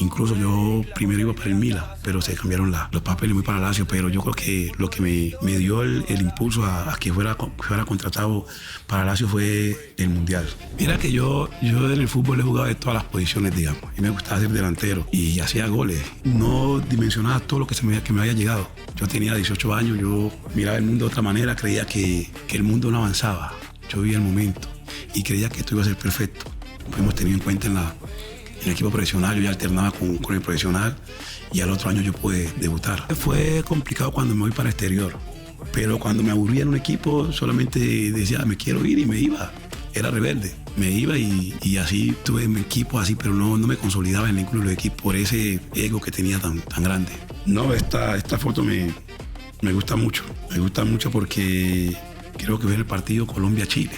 Incluso yo primero iba para el Milan, pero se cambiaron los papeles muy para Lazio. Pero yo creo que lo que me dio el impulso a que fuera contratado para Lazio fue el Mundial. Mira que yo en el fútbol he jugado de todas las posiciones, digamos. Y me gustaba ser delantero y hacía goles. No dimensionaba todo lo que me había llegado. Yo tenía 18 años, yo miraba el mundo de otra manera, creía que el mundo no avanzaba. Yo vivía el momento y creía que esto iba a ser perfecto. Lo hemos tenido en cuenta en el equipo profesional. Yo ya alternaba con el profesional y al otro año yo pude debutar. Fue complicado cuando me voy para el exterior, pero cuando me aburría en un equipo solamente decía me quiero ir y me iba. Era rebelde, me iba y así tuve mi equipo así, pero no me consolidaba en ninguno de los equipos por ese ego que tenía tan grande. No, esta foto me gusta mucho porque creo que fue en el partido Colombia-Chile.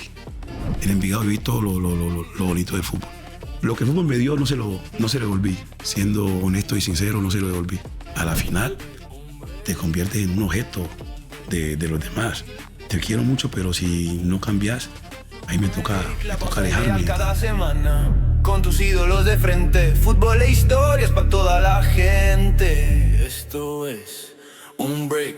En Envigado viví todo lo bonito del fútbol. Lo que el fútbol me dio no se lo devolví. Siendo honesto y sincero, no se lo devolví. A la final te conviertes en un objeto de los demás. Te quiero mucho, pero si no cambias, ahí me toca alejarme. Cada semana, con tus ídolos de frente, fútbol e historias para toda la gente. Esto es un break.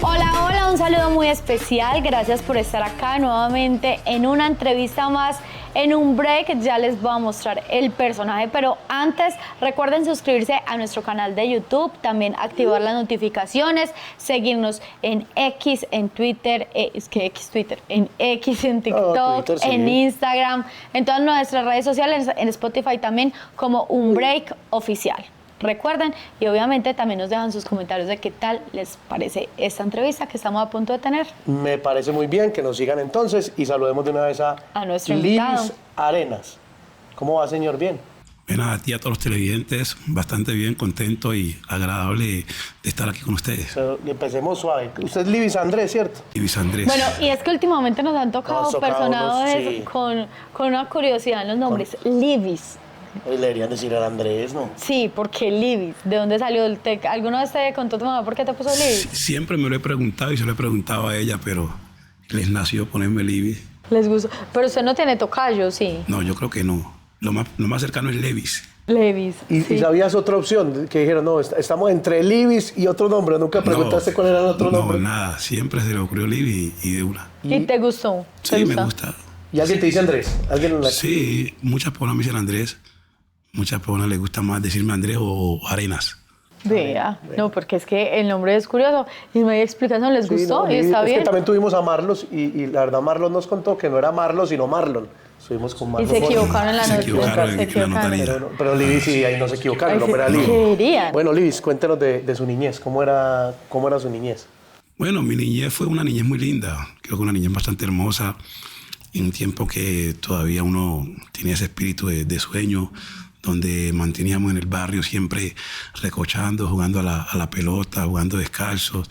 Hola, hola, un saludo muy especial. Gracias por estar acá nuevamente en una entrevista más. En un break ya les voy a mostrar el personaje, pero antes recuerden suscribirse a nuestro canal de YouTube, también activar las notificaciones, seguirnos en X, en Twitter, en X, en TikTok, Twitter, sí. en Instagram, en todas nuestras redes sociales, en Spotify también como Un Break Oficial. Recuerden, y obviamente también nos dejan sus comentarios de qué tal les parece esta entrevista que estamos a punto de tener. Me parece muy bien que nos sigan entonces y saludemos de una vez a nuestro invitado. Livis Arenas. ¿Cómo va, señor? ¿Bien? Bueno, a ti y a todos los televidentes, bastante bien, contento y agradable de estar aquí con ustedes. Pero empecemos suave. Usted es Livis Andrés, ¿cierto? Livis Andrés. Bueno, y es que últimamente nos han tocado personajes sí, con una curiosidad en los nombres. Livis. Le deberían decir al Andrés, ¿no? Sí, ¿porque Livis? ¿De dónde salió el tec? ¿Alguna vez te contó tu mamá por qué te puso Livis? Siempre me lo he preguntado y se lo he preguntado a ella, pero les nació ponerme Livis. Les gustó. Pero usted no tiene tocayo, ¿sí? No, yo creo que no. Lo más cercano es Levis. Levis. ¿Y sabías otra opción? Que dijeron, no, estamos entre Livis y otro nombre. ¿Nunca preguntaste cuál era el otro nombre? No, nada. Siempre se le ocurrió Livis y de una. ¿Y te gustó? Sí, me gusta. ¿Y alguien te dice Andrés? ¿Alguien Sí, muchas personas me dicen Andrés. Muchas personas les gusta más decirme Andrés o Arenas. Vea, no, porque es que el nombre es curioso. Y no hay explicación, ¿les gustó? No, y está bien. Es que también tuvimos a Marlos y la verdad Marlos nos contó que no era Marlos, sino Marlon. Estuvimos con Marlos. Y se equivocaron en la Se equivocaron en la notaría. Pero Livis sí, ahí no se equivocaron, no era Livis. Bueno, Livis, cuéntenos de su niñez. ¿Cómo era su niñez? Bueno, mi niñez fue una niñez muy linda. Creo que una niñez bastante hermosa. En un tiempo que todavía uno tenía ese espíritu de sueño, donde manteníamos en el barrio siempre recochando, jugando a la pelota, jugando descalzos,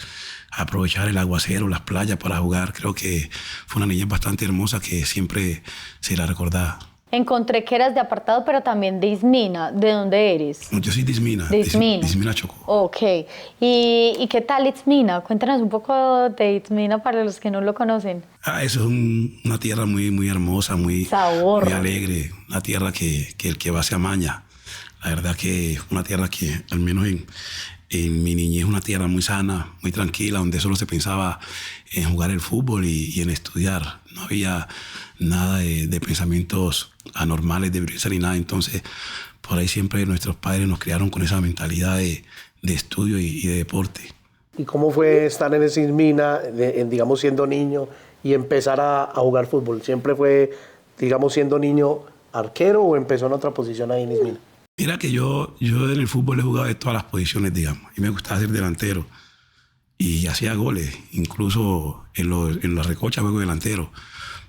aprovechar el aguacero, las playas para jugar. Creo que fue una niñez bastante hermosa que siempre se la recordaba. Encontré que eras de Apartado, pero también de Ismina. ¿De dónde eres? No, yo soy de Ismina. De Ismina. De Ismina, Chocó. Ok. ¿Y qué tal Ismina? Cuéntanos un poco de Ismina para los que no lo conocen. Eso es una tierra muy hermosa, muy alegre. Una tierra que el que va se amaña. La verdad que es una tierra que, al menos en mi niñez, es una tierra muy sana, muy tranquila, donde solo se pensaba en jugar el fútbol y en estudiar. No había nada de pensamientos anormales, de violencia ni nada. Entonces, por ahí siempre nuestros padres nos criaron con esa mentalidad de estudio y de deporte. ¿Y cómo fue estar en esa Ismina, digamos, siendo niño y empezar a jugar fútbol? ¿Siempre fue, digamos, siendo niño arquero o empezó en otra posición ahí en Ismina? Mira que yo en el fútbol he jugado de todas las posiciones, digamos. Y me gustaba ser delantero. Y hacía goles. Incluso en la recocha juego delantero.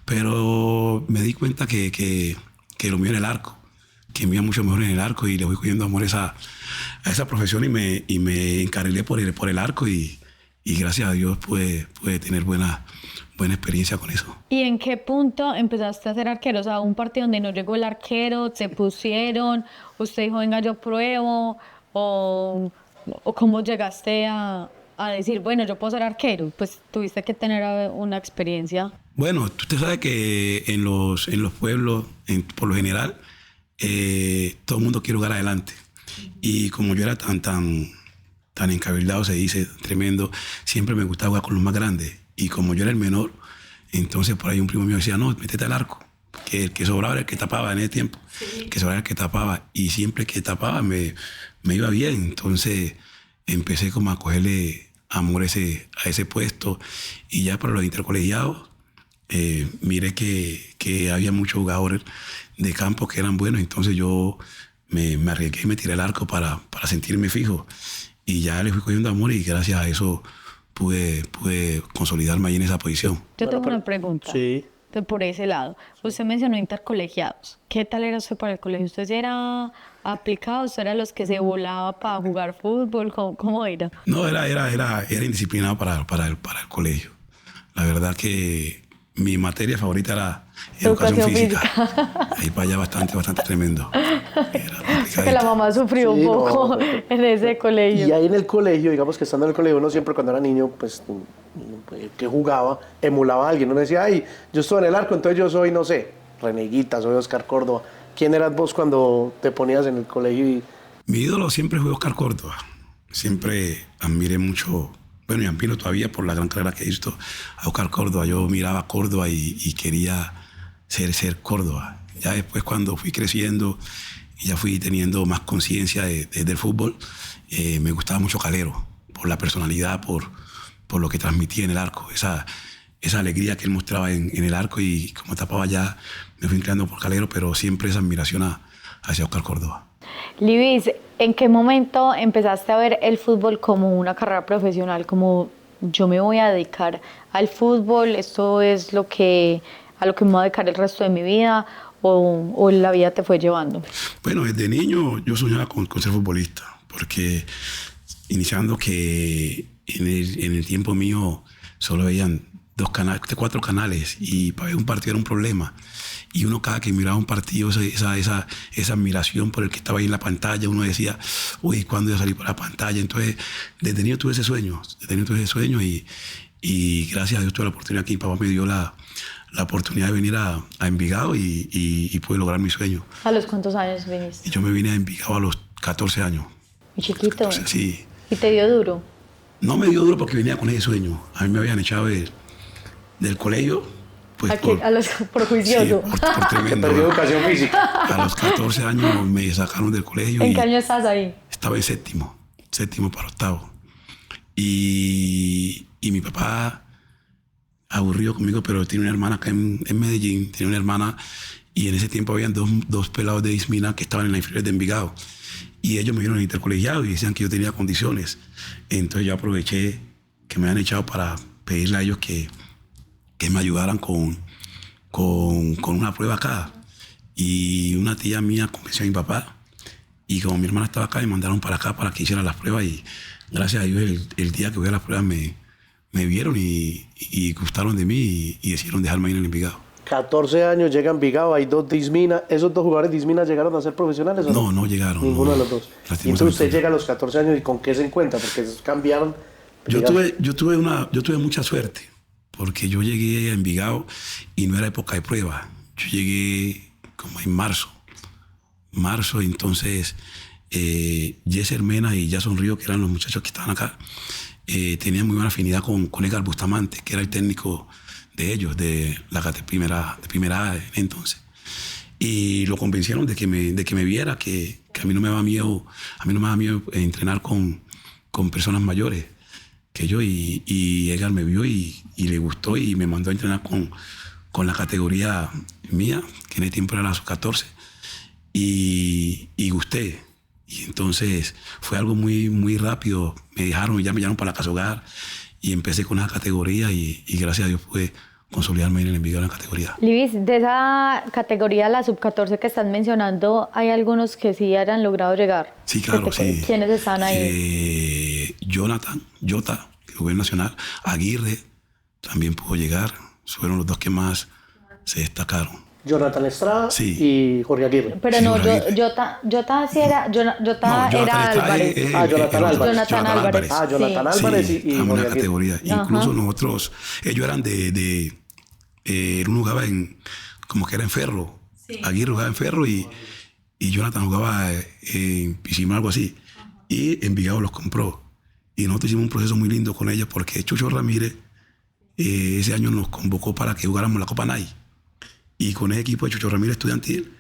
Pero me di cuenta que lo mío era el arco. Que me iba mucho mejor en el arco. Y le voy cogiendo amor a esa profesión. Y me encarrilé por el arco. Y gracias a Dios pude tener buena experiencia con eso. ¿Y en qué punto empezaste a ser arquero? O sea, un partido donde no llegó el arquero, se pusieron, usted dijo, venga, yo pruebo, o cómo llegaste a a decir, bueno, yo puedo ser arquero? Pues tuviste que tener una experiencia. Bueno, tú sabes que en los pueblos, por lo general, todo el mundo quiere jugar adelante. Y como yo era tan encabildado, se dice, tremendo, siempre me gustaba jugar con los más grandes. Y como yo era el menor, entonces por ahí un primo mío decía, no, métete al arco. Que el que sobraba era el que tapaba en ese tiempo. Sí. Que sobraba era el que tapaba. Y siempre que tapaba me iba bien. Entonces empecé como a cogerle amor a ese puesto. Y ya para los intercolegiados, miré que había muchos jugadores de campo que eran buenos. Entonces yo me arriesgué y me tiré al arco para sentirme fijo. Y ya le fui cogiendo amor y gracias a eso pude consolidarme ahí en esa posición. Yo tengo una pregunta. Sí. Por ese lado, usted mencionó intercolegiados. ¿Qué tal era usted para el colegio? ¿Usted era aplicado? ¿Usted era de los que se volaba para jugar fútbol? ¿Cómo era? No, era indisciplinado para el colegio. La verdad que mi materia favorita era educación física. Ahí para allá bastante tremendo. Que la mamá sufrió un poco en ese colegio. Y ahí en el colegio, digamos que estando en el colegio, uno siempre cuando era niño, pues que jugaba, emulaba a alguien. Uno decía, ay, yo estoy en el arco, entonces yo soy, no sé, Reneguita, soy Oscar Córdoba. ¿Quién eras vos cuando te ponías en el colegio? Mi ídolo siempre fue Oscar Córdoba. Siempre admiré mucho, bueno, y admiro todavía por la gran carrera que he visto a Oscar Córdoba. Yo miraba a Córdoba y quería ser Córdoba. Ya después cuando fui creciendo y ya fui teniendo más conciencia del fútbol, me gustaba mucho Calero, por la personalidad, por lo que transmitía en el arco, esa alegría que él mostraba en el arco, y como tapaba ya me fui inclinando por Calero, pero siempre esa admiración hacia Oscar Córdoba. Livis, ¿en qué momento empezaste a ver el fútbol como una carrera profesional? Como yo me voy a dedicar al fútbol, esto es a lo que me voy a dedicar el resto de mi vida, o la vida te fue llevando? Bueno, desde niño yo soñaba con ser futbolista, porque iniciando que en el tiempo mío solo veían 4 canales, y para ver un partido era un problema. Y uno cada que miraba un partido, esa admiración por el que estaba ahí en la pantalla, uno decía, uy, ¿cuándo voy a salir por la pantalla? Entonces, desde niño tuve ese sueño, y gracias a Dios tuve la oportunidad que mi papá me dio la oportunidad de venir a Envigado y pude lograr mi sueño. ¿A los cuántos años viniste? Yo me vine a Envigado a los 14 años. ¿Muy chiquito? 14, sí. ¿Y te dio duro? No me dio duro porque venía con ese sueño. A mí me habían echado del colegio. Pues por juicioso. Sí, por tremendo. Perdió educación física. A los 14 años me sacaron del colegio. ¿En qué año estás ahí? Estaba en séptimo para octavo. Y mi papá, aburrido conmigo, pero tiene una hermana acá en Medellín, tiene una hermana, y en ese tiempo habían dos pelados de Ismina que estaban en la inferior de Envigado. Y ellos me vieron en intercolegiado y decían que yo tenía condiciones. Entonces yo aproveché que me habían echado para pedirle a ellos que me ayudaran con una prueba acá. Y una tía mía convenció a mi papá, y como mi hermana estaba acá, me mandaron para acá para que hiciera las pruebas, y gracias a Dios el día que voy a las pruebas me vieron y gustaron de mí y decidieron dejarme ir en el Envigado. 14 años, llega a Envigado, hay 2 de Ismina. ¿Esos 2 jugadores de Ismina llegaron a ser profesionales? ¿O no llegaron. Ninguno de los 2. Y entonces usted llega a los 14 años, ¿y con qué se encuentra? Porque cambiaron. Yo tuve mucha suerte, porque yo llegué a Envigado y no era época de prueba. Yo llegué como en marzo, entonces Jesse Mena y Jason Río, que eran los muchachos que estaban acá, tenían muy buena afinidad con Edgar Bustamante, que era el técnico de ellos, de la primera A entonces. Y lo convencieron de que me viera, que a mí no me daba miedo, entrenar con personas mayores que yo, y Edgar me vio y le gustó y me mandó a entrenar con la categoría mía, que en ese tiempo era la sub-14, y gusté. Y entonces fue algo muy, muy rápido. Me llamaron para la casa hogar y empecé con esa categoría y gracias a Dios pude consolidarme en el Envigado en la categoría. Livis, de esa categoría, la sub-14 que estás mencionando, ¿hay algunos que sí hayan logrado llegar? Sí, claro, sí. ¿Quiénes están ahí? Jota, que jugó en Nacional, Aguirre también pudo llegar. Fueron los 2 que más se destacaron. Jonathan Estrada Sí. y Jorge Aguirre. Pero Sí, no, Jorge Aguirre. Jota sí era, Jota No, era Álvarez. Jonathan Álvarez. Jonathan Álvarez. Jonathan Sí. Álvarez Sí, y a una Jorge Aguirre. categoría. Incluso nosotros, ellos eran uno jugaba como que era en Ferro. Aguirre jugaba en Ferro y Jonathan jugaba en Piscina, algo así. Y Envigado los compró. Y nosotros hicimos un proceso muy lindo con ellos porque Chucho Ramírez ese año nos convocó para que jugáramos la Copa NAI. Y con ese equipo de Chucho Ramírez estudiantil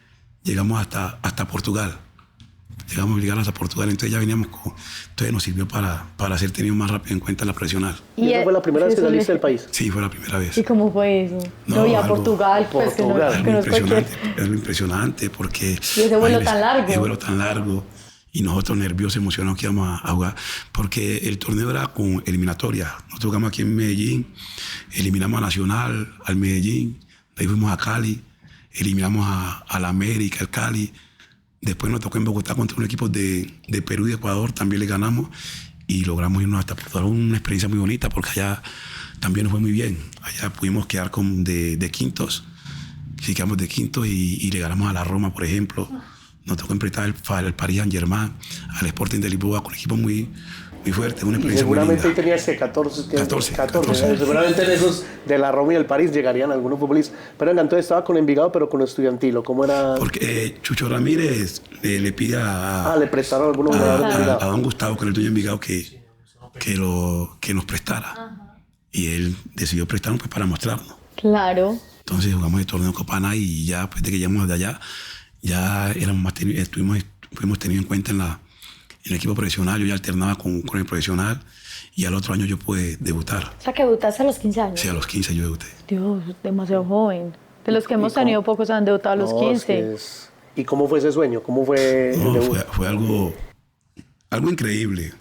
llegamos hasta Portugal. Llegamos hasta Portugal, entonces ya veníamos entonces nos sirvió para ser tenido más rápido en cuenta en la profesional. ¿Y esa fue la primera vez que eso saliste del país? Sí, fue la primera vez. ¿Y cómo fue eso? No, y a algo- Portugal, pues que no, Portugal. que no es cualquier... Es lo impresionante porque... Y ese vuelo tan largo. Ese vuelo tan largo. Y nosotros nerviosos, emocionados que íbamos a jugar. Porque el torneo era con eliminatoria. Nosotros jugamos aquí en Medellín, eliminamos a Nacional, al Medellín, de ahí fuimos a Cali, eliminamos a la América, al Cali. Después nos tocó en Bogotá contra un equipo de Perú y de Ecuador, también le ganamos y logramos irnos hasta Portugal. Una experiencia muy bonita porque allá también nos fue muy bien. Allá pudimos quedar de quintos, sí, quedamos de quintos y le ganamos a la Roma, por ejemplo. Nos tocó enfrentar al Paris Saint-Germain, al Sporting de Lisboa, con equipos muy fuertes, una Y experiencia muy seguramente ahí linda. tenías que 14. 14. Seguramente en esos de la Roma y el París llegarían algunos futbolistas. Pero venga, entonces estaba con Envigado, pero con Estudiantilo. ¿Cómo era? Porque Chucho Ramírez le pide Le prestaron algunos jugadores de a Envigado. don Gustavo, que era el dueño de Envigado, que nos prestara. Y él decidió prestarnos pues, para mostrarnos. Claro. Entonces jugamos el torneo Copa NAI y ya después de que llegamos de allá, ya éramos más fuimos tenidos en cuenta en el equipo profesional. Yo ya alternaba con el profesional y al otro año yo pude debutar. O sea, que debutaste a los 15 años. Sí, a los 15 yo debuté. Dios, demasiado joven. De los que hemos tenido, pocos han debutado a los No, 15. ¿Y cómo fue ese sueño? ¿Cómo fue el No, debut? fue algo increíble,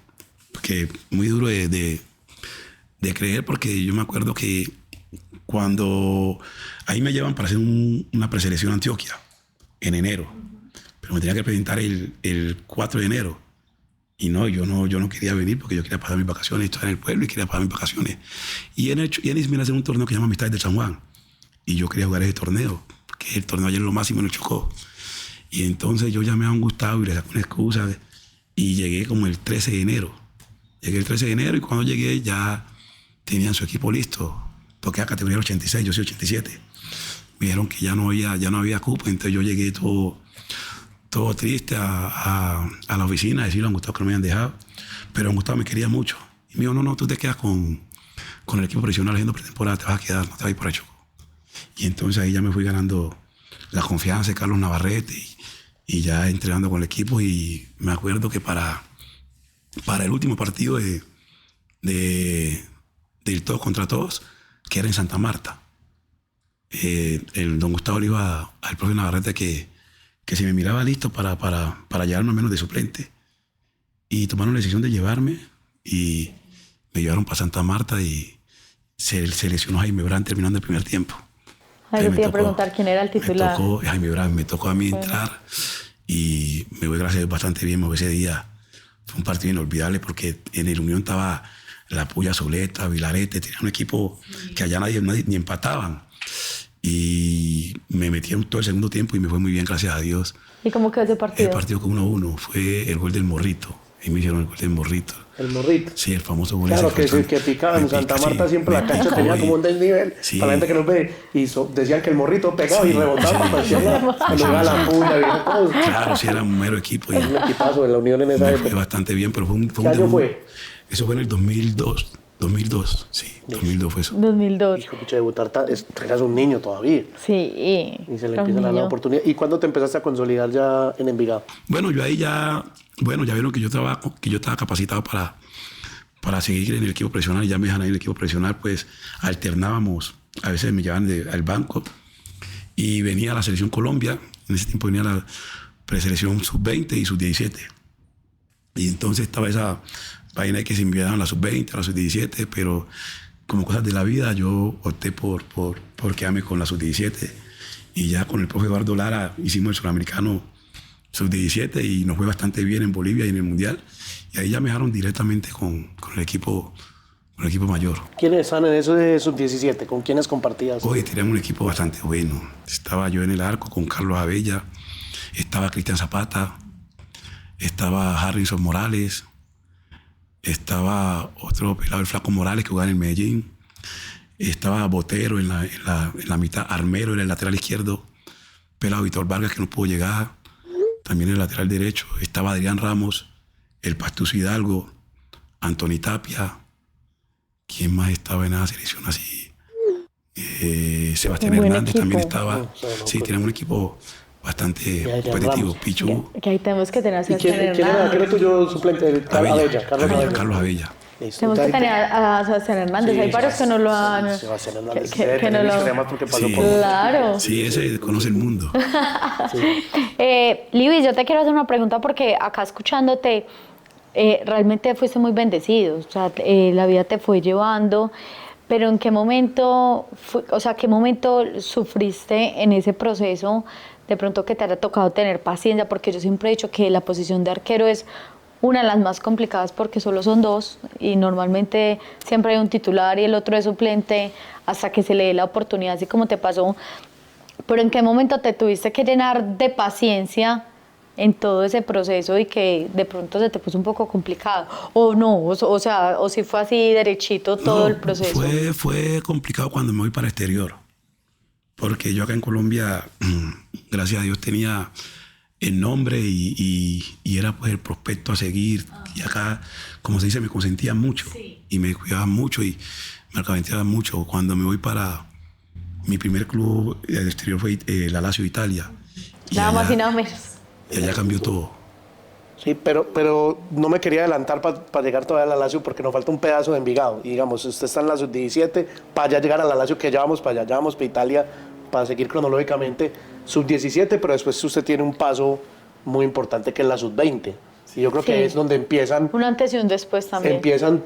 porque muy duro de creer, porque yo me acuerdo que cuando ahí me llevan para hacer una preselección a Antioquia en enero, pero me tenía que presentar el 4 de enero. Y no, yo no quería venir porque yo quería pasar mis vacaciones, estar en el pueblo y quería pasar mis vacaciones. Y en me hacen un torneo que se llama Amistades de San Juan. Y yo quería jugar ese torneo, que el torneo ayer lo máximo en el Chocó. Y entonces yo llamé a un Gustavo y le saqué una excusa y llegué como el 13 de enero. Llegué el 13 de enero y cuando llegué ya tenían su equipo listo, porque era categoría 86, yo soy 87. Me dijeron que ya no había cupo, entonces yo llegué todo triste a la oficina a decirle a don Gustavo que no me habían dejado. Pero don Gustavo me quería mucho. Y me dijo, no, tú te quedas con el equipo profesional haciendo pretemporada, te vas a quedar, no te vas a ir por el Chocó. Y entonces ahí ya me fui ganando la confianza de Carlos Navarrete y ya entrenando con el equipo. Y me acuerdo que para el último partido del todos contra todos, que era en Santa Marta, el don Gustavo le iba al profe Navarrete que se me miraba listo para llevarme al menos de suplente. Y tomaron la decisión de llevarme y me llevaron para Santa Marta y se lesionó Jaime Brand terminando el primer tiempo. Ay, yo Me te iba a tocó- preguntar quién era el titular. Jaime Brand, me tocó a mí entrar y me voy gracias a Dios bastante bien. Ese día fue un partido inolvidable porque en el Unión estaba La Puya, Soleta, Vilarete, tenía un equipo que allá nadie ni empataban. Y me metieron todo el segundo tiempo y me fue muy bien, gracias a Dios. ¿Y cómo quedó ese El partido? partido con 1-1 fue el gol del Morrito. Ahí me hicieron el gol del Morrito. El morrito. Sí, el famoso gol Claro, ese que picaba en me Santa pica, Marta sí, siempre la me cancha picó tenía y- como un desnivel. Sí. Para la gente que nos ve, y decían que el morrito pegaba y Sí, rebotaba, sí. parecía cuando iba a la puya, viejo, todos. Claro, sí, era un mero equipo. Y Un equipazo de la Unión en esa me fue época. bastante bien, pero fue un ¿Qué año debut. fue? Eso fue en el 2002. 2002, sí, 2002 fue eso. 2002. Hijo, pucha, debutar, eras un niño todavía. Sí, Y se le era un empiezan a dar la niño. oportunidad. ¿Y cuándo te empezaste a consolidar ya en Envigado? Bueno, yo ahí ya vieron que yo estaba capacitado para seguir en el equipo profesional. Ya me dejan ahí en el equipo profesional, pues alternábamos. A veces me llevaban al banco y venía la selección Colombia. En ese tiempo venía la preselección sub-20 y sub-17. Y entonces estaba esa vaina de que se enviaban la sub-20, la sub-17, pero como cosas de la vida yo opté por quedarme con la sub-17. Y ya con el profe Eduardo Lara hicimos el suramericano sub-17 y nos fue bastante bien en Bolivia y en el Mundial. Y ahí ya me dejaron directamente con el equipo un equipo mayor. ¿Quiénes están en eso de sub-17? ¿Con quiénes compartías? Hoy teníamos un equipo bastante bueno. Estaba yo en el arco con Carlos Abella, estaba Cristian Zapata, estaba Harrison Morales, estaba otro pelado, el Flaco Morales, que jugaba en el Medellín, estaba Botero en la mitad, Armero en el lateral izquierdo, pelado Víctor Vargas, que no pudo llegar, también en el lateral derecho, estaba Adrián Ramos, el Pastuso Hidalgo, Antoni Tapia. ¿Quién más estaba en esa selección así? Sebastián Hernández equipo. también estaba. Sí, teníamos un equipo bastante competitivo. Pichu. Que ahí tenemos que tener a ¿Y Sebastián quién era Hernández. tuyo suplente? Carlos Abella. Tenemos que tener a Sebastián Hernández. Hay varios que no lo han... Sebastián Hernández. que no lo... Porque pasó Sí. por... Claro. Sí, ese conoce el mundo. Libis, yo te quiero hacer una pregunta porque acá escuchándote, realmente fuiste muy bendecido, o sea, la vida te fue llevando, pero ¿en qué momento, qué momento sufriste en ese proceso de pronto que te haya tocado tener paciencia? Porque yo siempre he dicho que la posición de arquero es una de las más complicadas porque solo son dos y normalmente siempre hay un titular y el otro es suplente hasta que se le dé la oportunidad, así como te pasó. Pero ¿en qué momento te tuviste que llenar de paciencia en todo ese proceso y que de pronto se te puso un poco complicado? ¿O no? O si fue así derechito todo el proceso. Fue complicado cuando me voy para el exterior. Porque yo acá en Colombia, gracias a Dios, tenía el nombre y era pues el prospecto a seguir. Y acá, como se dice, me consentían mucho. Sí. Y me cuidaban mucho y me alcahueteaban mucho. Cuando me voy para mi primer club del exterior fue la Lazio de Italia. Nada más y nada menos. Y allá cambió todo. Sí, pero no me quería adelantar para llegar todavía a la Lazio porque nos falta un pedazo de Envigado. Y digamos, usted está en la sub-17, para allá llegar a la Lazio, que ya vamos para allá, ya vamos para Italia, para seguir cronológicamente, sub-17, pero después usted tiene un paso muy importante que es la sub-20. Y yo creo que es donde empiezan... Un antes y un después también. Empiezan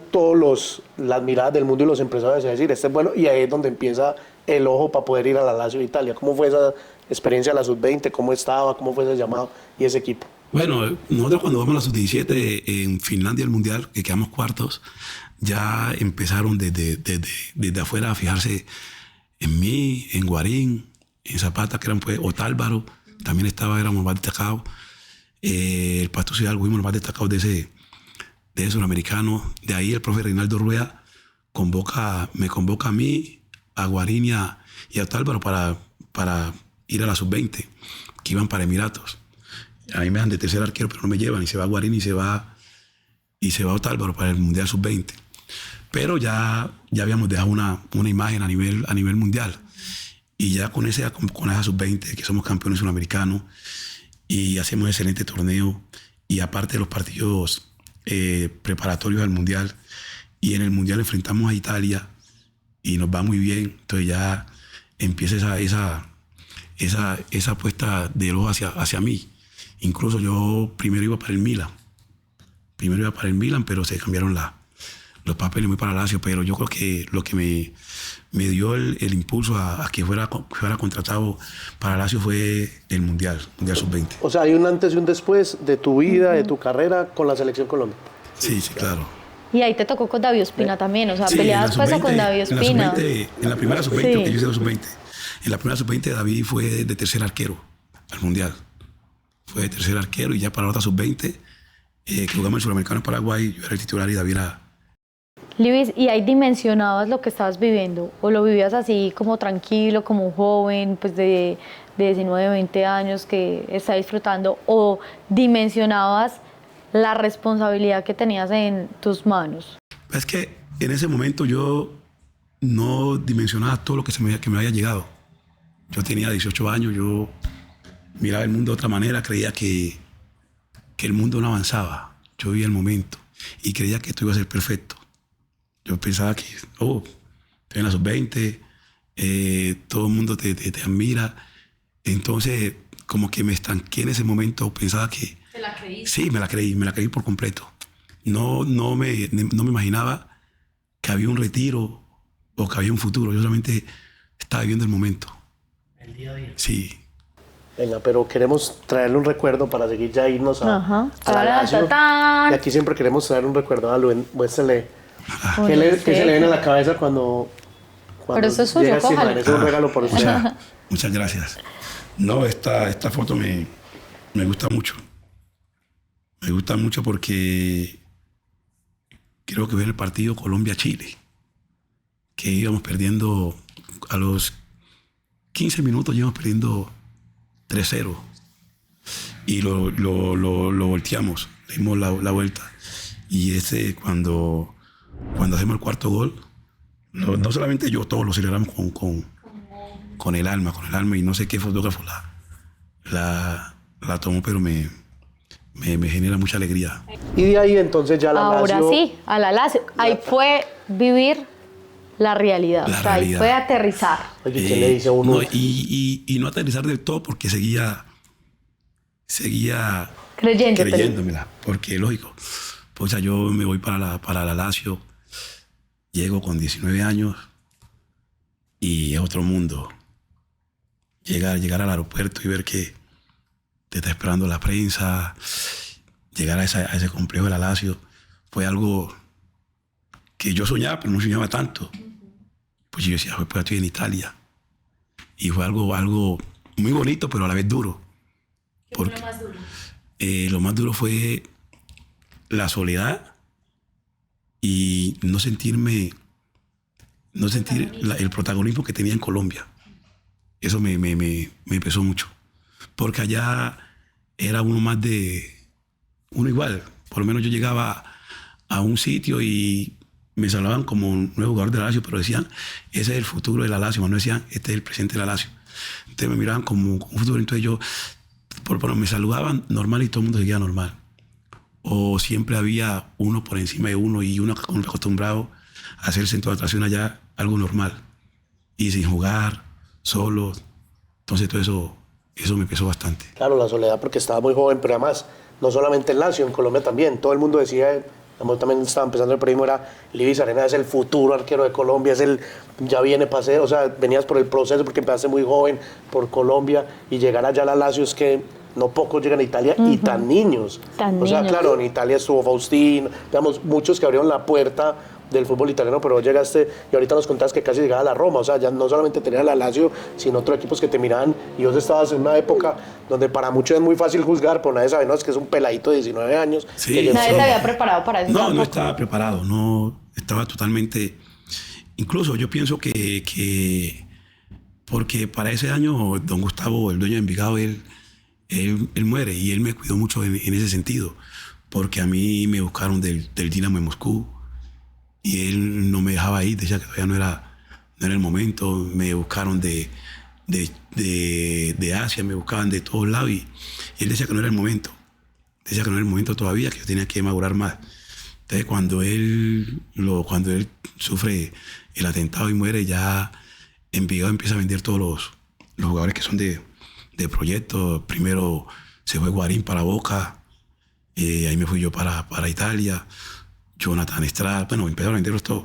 las miradas del mundo y los empresarios a decir, este es bueno, y ahí es donde empieza el ojo para poder ir a la Lazio de Italia. ¿Cómo fue esa experiencia de la sub-20? ¿Cómo estaba? ¿Cómo fue ese llamado y ese equipo? Bueno, nosotros cuando vamos a la sub-17 en Finlandia, el Mundial, que quedamos cuartos, ya empezaron desde afuera a fijarse en mí, en Guarín, en Zapata, que eran pues Otálvaro, también éramos más destacados. El Pastuso Hidalgo fuimos los más destacados de ese sudamericano. De ahí el profe Reinaldo Rueda me convoca a mí, a Guarín y a Otálvaro para ir a la sub-20, que iban para Emiratos. A mí me dan de tercer arquero, pero no me llevan, y se va Guarín y se va Otálvaro para el Mundial Sub-20. Pero ya habíamos dejado una imagen a nivel mundial. Y ya con esa Sub-20, que somos campeones sudamericanos, y hacemos excelente torneo, y aparte de los partidos preparatorios al Mundial, y en el Mundial enfrentamos a Italia, y nos va muy bien, entonces ya empieza esa puesta del ojo hacia mí. Incluso yo primero iba para el Milan, pero se cambiaron los papeles muy para Lazio. Pero yo creo que lo que me dio el impulso a que fuera contratado para Lazio fue el Mundial Sub-20. O sea, hay un antes y un después de tu vida, de tu carrera con la Selección Colombia. Sí, claro. Y ahí te tocó con David Ospina también, o sea, Sí, peleabas pues con David Ospina. En la primera Sub-20, Sí. porque yo hice la Sub-20. En la primera Sub-20 David fue de tercer arquero al Mundial. Fue de tercer arquero, y ya para la otra Sub-20, que jugamos el Sudamericano en Paraguay, yo era el titular y David era... Libis, ¿y ahí dimensionabas lo que estabas viviendo? ¿O lo vivías así como tranquilo, como un joven pues de 19, 20 años que está disfrutando? ¿O dimensionabas la responsabilidad que tenías en tus manos? Es que en ese momento yo no dimensionaba todo lo que me había llegado. Yo tenía 18 años, yo miraba el mundo de otra manera, creía que el mundo no avanzaba. Yo vivía el momento y creía que esto iba a ser perfecto. Yo pensaba que, estoy en la Sub-20, todo el mundo te admira. Entonces, como que me estanqué en ese momento, pensaba que... ¿Te la creíste? Sí, me la creí por completo. No me imaginaba que había un retiro o que había un futuro. Yo solamente estaba viviendo el momento. El día a día. Sí. Venga, pero queremos traerle un recuerdo para seguir ya irnos a la Tarán, Lazio. tatán. Y aquí siempre queremos traer un recuerdo. Muéstrele ¿Qué se le viene a la cabeza cuando Pero eso es suyo, llega cójalo. Simán? Es un regalo por usted. Muchas gracias. No, esta foto me gusta mucho. Me gusta mucho porque creo que fue en el partido Colombia-Chile, que íbamos perdiendo a los 15 minutos, íbamos perdiendo 3-0. Y lo volteamos, le dimos la vuelta. Y cuando hacemos el cuarto gol, no solamente yo, todos lo celebramos con el alma, y no sé qué fotógrafo la tomó, pero me genera mucha alegría. Y de ahí entonces ya la Ahora Lazio... sí, a la Lazio. Ahí fue vivir la realidad. La o sea, ahí realidad. fue aterrizar. Oye, ¿qué le dice a uno? No, y no aterrizar del todo porque seguía creyéndomela, porque lógico, pues yo me voy para la Lazio, llego con 19 años y es otro mundo. Llegar al aeropuerto y ver que te está esperando la prensa, llegar a ese complejo de la Lazio, fue algo que yo soñaba, pero no soñaba tanto. Pues yo decía, pues estoy en Italia. Y fue algo muy bonito, pero a la vez duro. ¿Qué fue lo más duro? Lo más duro fue la soledad y no sentir el protagonismo que tenía en Colombia. Eso me pesó mucho. Porque allá era uno igual. Por lo menos yo llegaba a un sitio y me saludaban como un nuevo jugador de la Lazio, pero decían, ese es el futuro de la Lazio, no decían, este es el presente de la Lazio. Entonces me miraban como un futuro, entonces yo, me saludaban normal y todo el mundo seguía normal. O siempre había uno por encima de uno y uno acostumbrado a hacer el centro de atracción allá, algo normal. Y sin jugar, solo. Entonces todo eso me pesó bastante. Claro, la soledad porque estaba muy joven, pero además, no solamente en Lazio, en Colombia también. Todo el mundo decía, también estaba empezando el periodismo, era Livis Arenas es el futuro arquero de Colombia, ya viene para ser, o sea, venías por el proceso porque empezaste muy joven por Colombia y llegar allá a la Lazio es que no pocos llegan a Italia y tan niños. O sea, claro, en Italia estuvo Faustino, digamos, muchos que abrieron la puerta del fútbol italiano, pero llegaste y ahorita nos contabas que casi llegaba a la Roma, o sea, ya no solamente tenías la Lazio, sino otros equipos que te miraban y vos estabas en una época donde para muchos es muy fácil juzgar, pero nadie sabe, no, es que es un peladito de 19 años. Sí. Nadie se había preparado para eso. No estaba preparado, no estaba totalmente... Incluso yo pienso que porque para ese año don Gustavo, el dueño de Envigado, él muere y él me cuidó mucho en ese sentido, porque a mí me buscaron del Dinamo de Moscú y él no me dejaba ir, decía que todavía no era el momento. Me buscaron de Asia, me buscaban de todos lados y él decía que no era el momento. Decía que no era el momento todavía, que yo tenía que madurar más. Entonces cuando él sufre el atentado y muere, ya Envigado empieza a vender todos los jugadores que son de proyecto. Primero se fue Guarín para Boca, ahí me fui yo para Italia, Jonathan Estrada, bueno, empezaron a venderlos todos.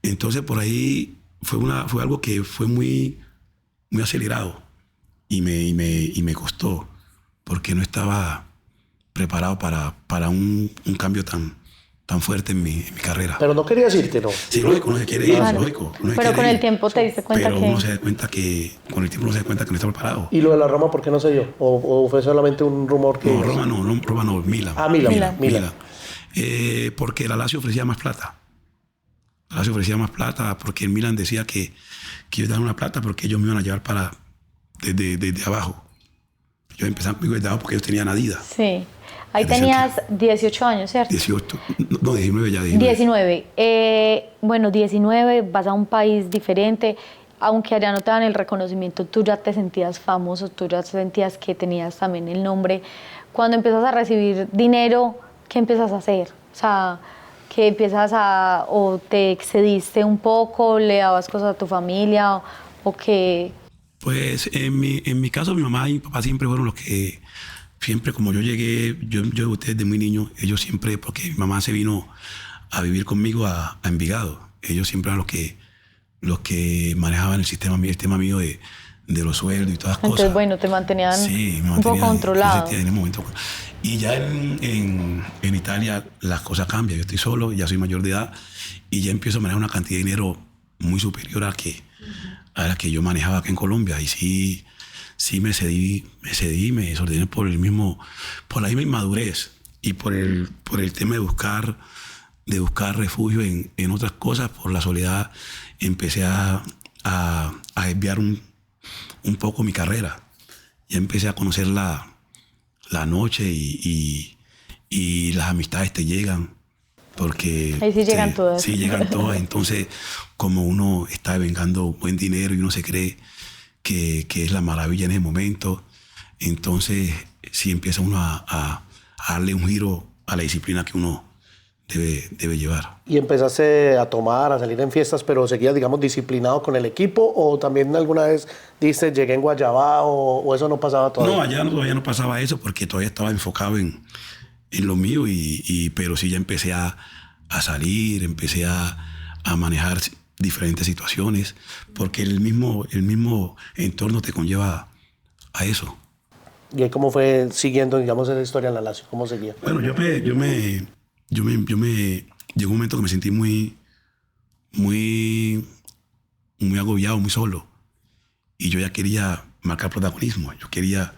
Entonces por ahí fue algo que fue muy, muy acelerado y me costó, porque no estaba preparado para un cambio tan fuerte en mi carrera. Pero no querías irte, ¿no? Sí, lógico, uno se quiere ir, Claro. lógico. Pero con el tiempo te diste cuenta pero que... uno se da cuenta con el tiempo uno se da cuenta que no está preparado. ¿Y lo de la Roma por qué no se dio? ¿O fue solamente un rumor que...? No, Roma no, Milan. Ah, Milan. Porque la Lazio ofrecía más plata. La Lazio ofrecía más plata porque el Milan decía que ellos daban una plata porque ellos me iban a llevar desde abajo. Yo empezaba conmigo desde abajo porque ellos tenían Adidas. Sí. Ahí tenías 18 años, ¿cierto? 18, no, 19 ya. 19. Bueno, 19, vas a un país diferente. Aunque allá no te dan el reconocimiento, tú ya te sentías famoso, tú ya sentías que tenías también el nombre. Cuando empiezas a recibir dinero, ¿qué empiezas a hacer? O sea, ¿qué empiezas o te excediste un poco, le dabas cosas a tu familia o qué? Pues en mi caso, mi mamá y mi papá siempre fueron los que... Siempre, como yo llegué, yo debuté desde muy niño, ellos siempre, porque mi mamá se vino a vivir conmigo a Envigado. Ellos siempre eran los que manejaban el tema mío de los sueldos y todas las cosas. Entonces, bueno, te mantenían sí, un poco controlado. En ese momento. Y ya en Italia las cosas cambian. Yo estoy solo, ya soy mayor de edad y ya empiezo a manejar una cantidad de dinero muy superior a la que yo manejaba acá en Colombia. Y sí me cedí, me desordené por la misma inmadurez y por el tema de buscar refugio en otras cosas. Por la soledad empecé a desviar un poco mi carrera. Ya empecé a conocer la noche y las amistades te llegan. Porque ahí sí llegan todas. Sí, llegan todas. Entonces, como uno está vengando buen dinero y uno se cree que es la maravilla en ese momento, entonces sí empieza uno a darle un giro a la disciplina que uno debe llevar. ¿Y empezaste a tomar, a salir en fiestas, pero seguías, digamos, disciplinado con el equipo? ¿O también alguna vez dijiste, llegué en Guayabá o eso no pasaba todavía? No, allá todavía no pasaba eso porque todavía estaba enfocado en lo mío, pero sí ya empecé a salir, empecé a manejar diferentes situaciones, porque el mismo entorno te conlleva a eso. ¿Y ahí cómo fue siguiendo, digamos, esa historia en la Lazio? ¿Cómo seguía? Bueno, llegó un momento que me sentí muy agobiado, muy solo. Y yo ya quería marcar protagonismo, yo quería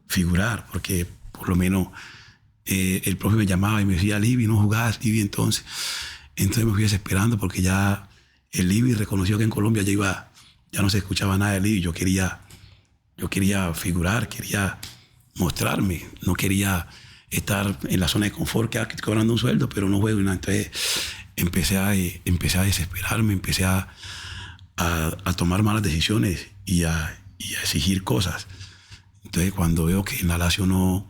figurar, porque por lo menos el profe me llamaba y me decía, Livi, no jugás, Livi, entonces me fui desesperando porque ya el Livi reconoció que en Colombia ya no se escuchaba nada de Livi. Yo quería figurar, quería mostrarme, no quería estar en la zona de confort, que cobrando un sueldo, pero no juego. Entonces empecé a desesperarme, empecé a tomar malas decisiones y a exigir cosas. Entonces cuando veo que en la Lazio no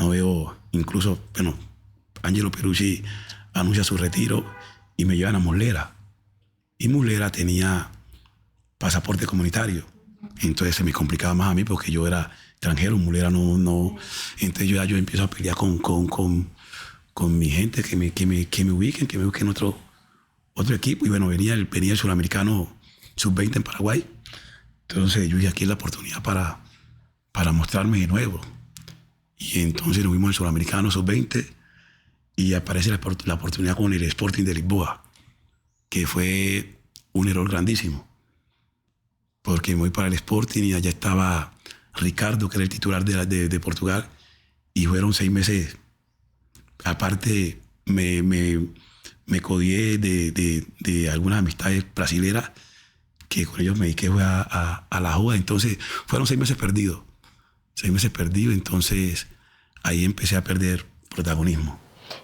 veo, incluso, bueno, Angelo Perucci anuncia su retiro y me llevan a Muslera. Y Muslera tenía pasaporte comunitario. Entonces se me complicaba más a mí porque yo era extranjero, Muslera no. Entonces yo empiezo a pelear con mi gente que me ubiquen otro equipo. Y bueno, venía el suramericano sub-20 en Paraguay. Entonces yo dije, aquí es la oportunidad para mostrarme de nuevo. Y entonces nos vimos el suramericano sub-20 y aparece la oportunidad con el Sporting de Lisboa, que fue un error grandísimo. Porque me voy para el Sporting y allá estaba Ricardo, que era el titular de Portugal, y fueron 6 meses. Aparte, me codié de algunas amistades brasileras que con ellos me dediqué a la joda. Entonces, fueron 6 meses perdidos. 6 meses perdidos, entonces ahí empecé a perder protagonismo.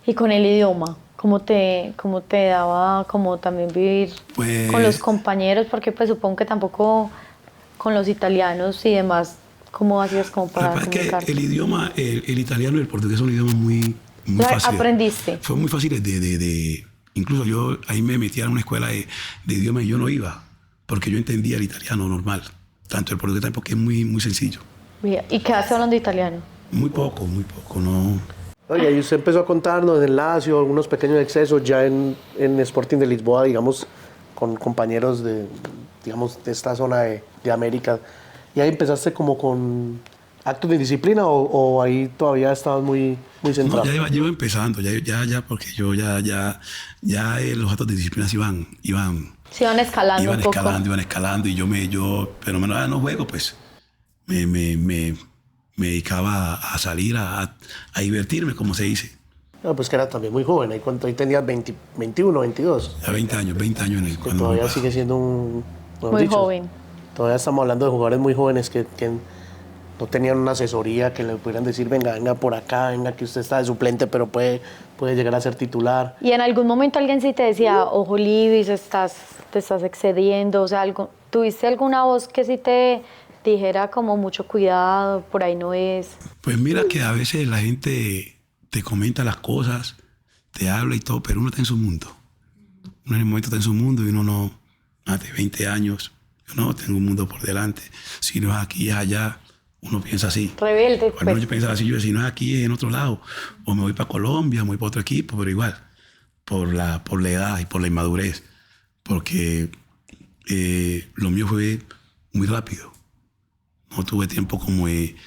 ¿Y con el idioma? ¿Cómo te daba como también vivir con los compañeros? Porque pues supongo que tampoco con los italianos y demás, ¿cómo hacías como para comunicarte? Que el idioma, el italiano y el portugués son idiomas muy fáciles. ¿Aprendiste? Fue muy fáciles incluso yo ahí me metí a una escuela de idioma y yo no iba, porque yo entendía el italiano normal, tanto el portugués también, porque es muy, muy sencillo. ¿Y quedaste hablando italiano? Muy poco, no. Oye, y usted empezó a contarnos en Lazio algunos pequeños excesos ya en Sporting de Lisboa, digamos, con compañeros de esta zona de América. ¿Y ahí empezaste como con actos de disciplina o ahí todavía estabas muy centrado? No, ya iba empezando, ya porque yo ya los actos de disciplina Se iban escalando un poco. Iban escalando y yo pero no juego, pues me dedicaba a salir, a divertirme, como se dice. No, pues que era también muy joven. Ahí tenías 21, 22. Ya 20 años en el cuando todavía sigue siendo muy joven. Todavía estamos hablando de jugadores muy jóvenes que no tenían una asesoría que le pudieran decir, venga por acá, venga que usted está de suplente, pero puede llegar a ser titular. ¿Y en algún momento alguien sí te decía, ojo, Livi, te estás excediendo? O sea, ¿tuviste alguna voz que sí te dijera como mucho cuidado, por ahí no es? Pues mira que a veces la gente te comenta las cosas, te habla y todo, pero uno está en su mundo. Uno en el momento está en su mundo y uno no, hace 20 años, yo no tengo un mundo por delante. Si no es aquí, es allá, uno piensa así. Rebelde. Bueno, yo pensaba así, si no es aquí, es en otro lado. O me voy para Colombia, me voy para otro equipo, pero igual, por la edad y por la inmadurez. Porque lo mío fue muy rápido. No tuve tiempo como de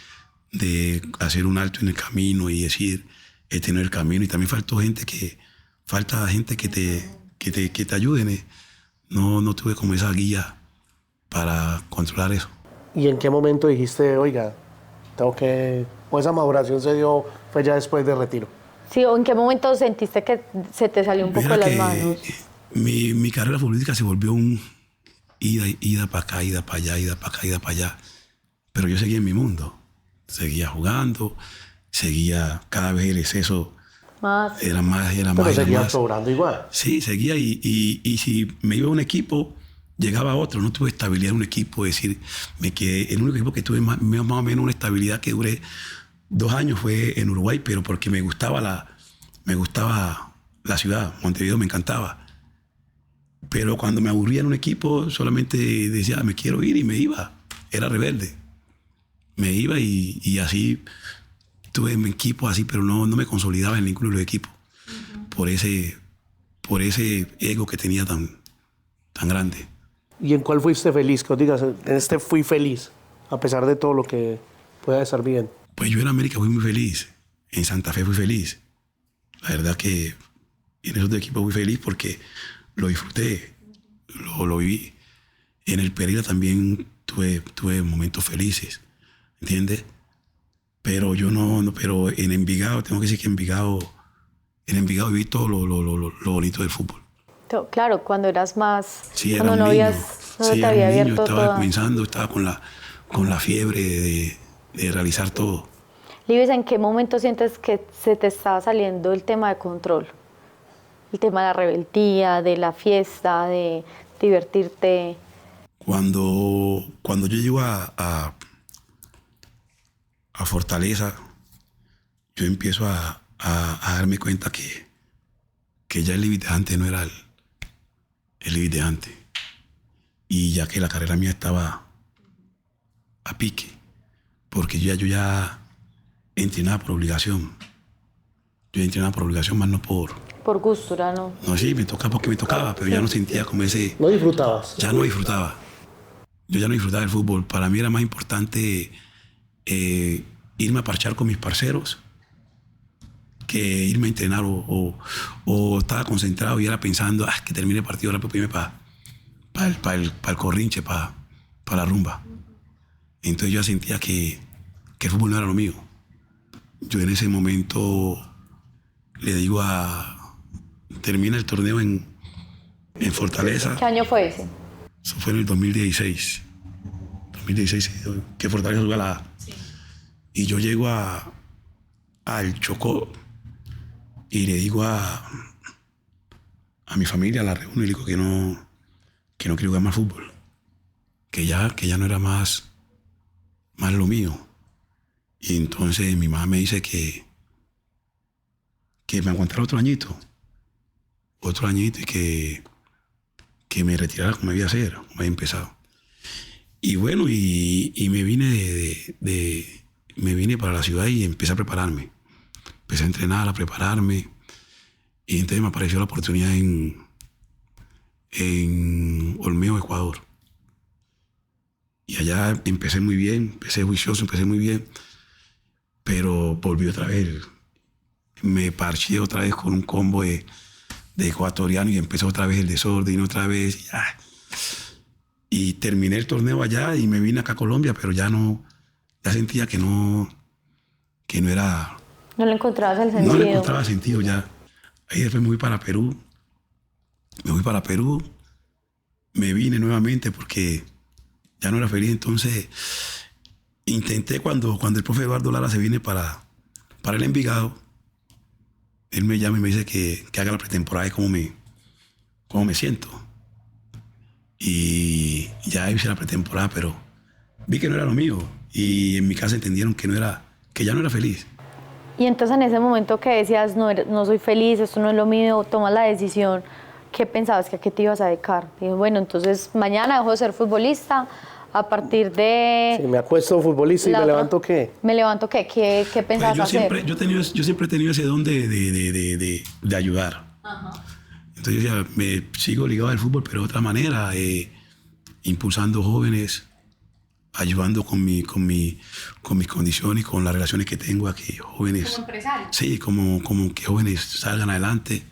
de hacer un alto en el camino y decir, este no es el camino. Y también falta gente que te ayude. No tuve como esa guía para controlar eso. ¿Y en qué momento dijiste, oiga, o esa maduración se dio, fue ya después de retiro? Sí, ¿o en qué momento sentiste que se te salió un poco de las manos? Mi carrera futbolística se volvió un ida para acá, ida para allá, ida para acá, ida para allá. Pero yo seguía en mi mundo. Seguía jugando, seguía cada vez el exceso. Era más. Pero seguía sobrando igual. Sí, seguía y si me iba a un equipo, llegaba a otro. No tuve estabilidad en un equipo. Es decir, me quedé, el único equipo que tuve más o menos una estabilidad que duré 2 años fue en Uruguay, pero porque me gustaba la ciudad. Montevideo me encantaba. Pero cuando me aburría en un equipo, solamente decía, me quiero ir, y me iba. Era rebelde. Me iba y así tuve mi equipo así, pero no me consolidaba en ninguno de los equipos. Por ese ego que tenía tan grande. ¿Y en cuál fuiste feliz? Que os digas, en este fui feliz, a pesar de todo lo que pueda estar bien. Pues yo en América fui muy feliz. En Santa Fe fui feliz. La verdad que en esos dos equipos fui feliz porque lo disfruté, lo viví. En el Pereira también tuve momentos felices, ¿entiendes? Pero pero en Envigado, tengo que decir que en Envigado viví todo lo bonito del fútbol. Claro, cuando eras más... Sí, cuando era un niño. Sí, te había abierto estaba comenzando, estaba con la fiebre de realizar todo. Libes, ¿en qué momento sientes que se te estaba saliendo el tema de control? El tema de la rebeldía, de la fiesta, de divertirte. Cuando yo llego a Fortaleza, yo empiezo a darme cuenta que ya el Libes de antes no era el Libes de antes. Y ya que la carrera mía estaba a pique, porque yo ya entrenaba por obligación. Yo entrenaba por obligación, más no por... Por gusto, ¿no? No, sí, me tocaba porque me tocaba, pero ya no sentía como ese... ¿No disfrutabas? Ya no disfrutaba. Yo ya no disfrutaba del fútbol. Para mí era más importante irme a parchar con mis parceros que irme a entrenar o estaba concentrado y era pensando que termine el partido, ahora puedo irme para el corrinche, para la rumba. Entonces yo sentía que el fútbol no era lo mío. Yo en ese momento le digo termina el torneo en Fortaleza. ¿Qué año fue ese? Eso fue en el 2016. 2016, que Fortaleza jugó a la A. Sí. Y yo llego al Chocó y le digo a mi familia, a la reunión, y le digo que no quiero jugar más fútbol. Que ya no era más lo mío. Y entonces mi mamá me dice que me aguantara otro añito y que me retirara como había hacer, como había empezado. Y bueno, y me vine para la ciudad y empecé a prepararme. Empecé a entrenar, a prepararme. Y entonces me apareció la oportunidad en Olmedo, Ecuador. Y allá empecé muy bien, empecé juicioso, empecé muy bien. Pero volví otra vez. Me parché otra vez con un combo de ecuatoriano y empezó otra vez el desorden, otra vez. Y terminé el torneo allá y me vine acá a Colombia, pero ya sentía que no era... No le encontrabas el sentido. No le encontraba sentido ya. Ahí después me fui para Perú. Me vine nuevamente porque ya no era feliz. Entonces intenté cuando el profe Eduardo Lara se viene para el Envigado, él me llama y me dice que haga la pretemporada y cómo me siento. Y ya hice la pretemporada, pero vi que no era lo mío. Y en mi casa entendieron que ya no era feliz. Y entonces en ese momento que decías, no soy feliz, esto no es lo mío, tomas la decisión, ¿qué pensabas? ¿Que a qué te ibas a dedicar? Y dije, bueno, entonces mañana dejo de ser futbolista, a partir de... Sí, me acuesto futbolista y me levanto, ¿qué? ¿Me levanto qué? ¿Qué pensabas hacer? Yo siempre he tenido ese don de ayudar. Ajá. Entonces ya me sigo ligado al fútbol, pero de otra manera, impulsando jóvenes ayudando con mis condiciones y con las relaciones que tengo a que jóvenes... Como empresario. Sí, como que jóvenes salgan adelante.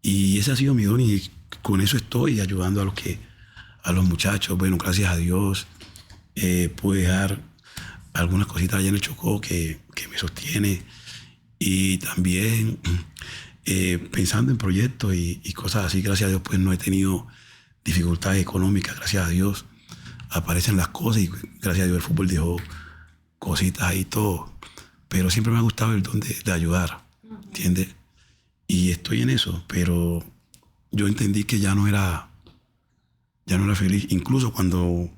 Y ese ha sido mi don y con eso estoy ayudando a los muchachos. Bueno, gracias a Dios pude dejar algunas cositas allá en el Chocó que me sostiene. Y también pensando en proyectos y cosas así, gracias a Dios, pues no he tenido dificultades económicas, gracias a Dios. Aparecen las cosas y gracias a Dios el fútbol dejó cositas ahí todo. Pero siempre me ha gustado el don de ayudar, ¿entiendes? Y estoy en eso, pero yo entendí que ya no era feliz. Incluso cuando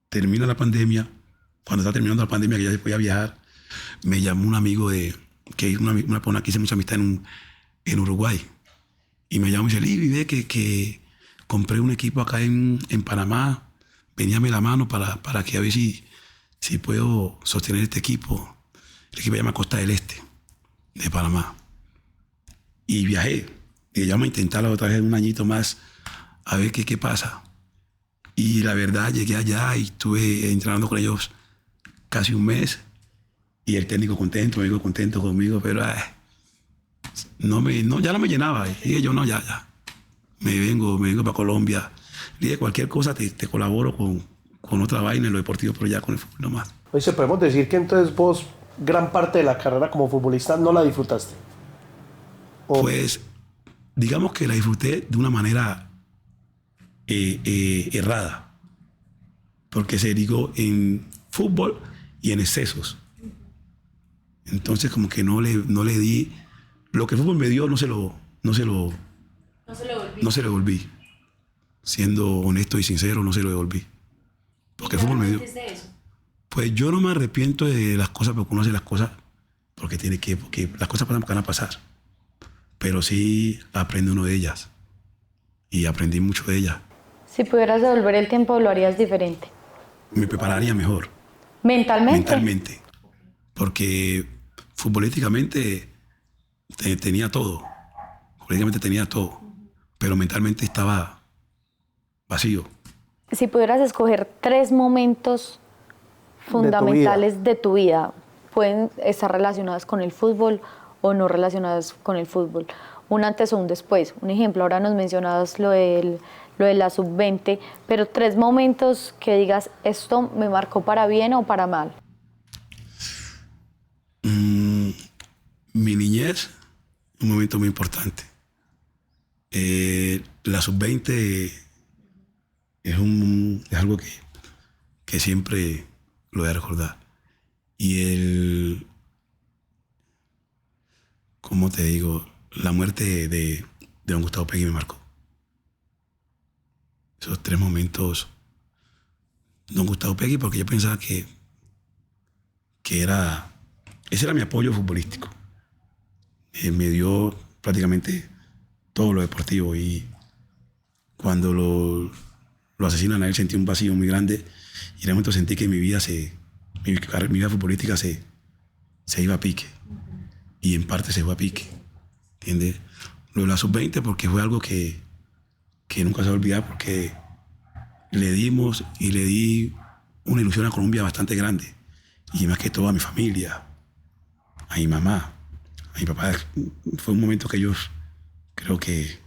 termina la pandemia, cuando está terminando la pandemia, que ya se podía viajar, me llamó un amigo que hice mucha amistad en Uruguay. Y me llamó y me dice, Livi, ve que compré un equipo acá en Panamá, veníame la mano para que a ver si puedo sostener este equipo. El equipo se llama Costa del Este, de Panamá. Y viajé. Y ya vamos a intentarlo otra vez un añito más, a ver qué pasa. Y la verdad, llegué allá y estuve entrenando con ellos casi un mes. Y el técnico contento, amigo contento conmigo, pero ya no me llenaba. Y dije yo, no, ya. Me vengo para Colombia. Le dije, cualquier cosa te colaboro con otra vaina en lo deportivo, pero ya con el fútbol nomás. Hoy se podemos decir que entonces vos gran parte de la carrera como futbolista no la disfrutaste. Pues, digamos que la disfruté de una manera errada. Porque se ligó en fútbol y en excesos. Entonces, como que no le di... Lo que el fútbol me dio, no se lo devolví. Siendo honesto y sincero, no se lo devolví. Porque el fútbol me dio... De eso? Pues yo no me arrepiento de las cosas, porque uno hace las cosas porque las cosas pasan porque van a pasar. Pero sí aprende uno de ellas. Y aprendí mucho de ellas. Si pudieras devolver el tiempo, ¿lo harías diferente? Me prepararía mejor. ¿Mentalmente? Mentalmente. Porque futbolísticamente tenía todo. Futbolísticamente tenía todo. Pero mentalmente estaba vacío. Si pudieras escoger 3 momentos fundamentales de tu vida, pueden estar relacionadas con el fútbol o no relacionadas con el fútbol. Un antes o un después. Un ejemplo, ahora nos mencionabas lo de la sub-20, pero 3 momentos que digas, esto me marcó para bien o para mal. Mi niñez, un momento muy importante. La sub-20 es algo que siempre lo voy a recordar. Y ¿cómo te digo? La muerte de don Gustavo Pegui me marcó. Esos 3 momentos. Don Gustavo Pegui, porque yo pensaba que ese era mi apoyo futbolístico. Me dio prácticamente todo lo deportivo y cuando lo asesinan a él sentí un vacío muy grande y en el momento sentí que mi vida futbolística se iba a pique y en parte se fue a pique, ¿entiendes? Lo de la sub-20 porque fue algo que nunca se va a olvidar porque le di una ilusión a Colombia bastante grande y más que todo a mi familia, a mi mamá, a mi papá. Fue un momento que ellos creo que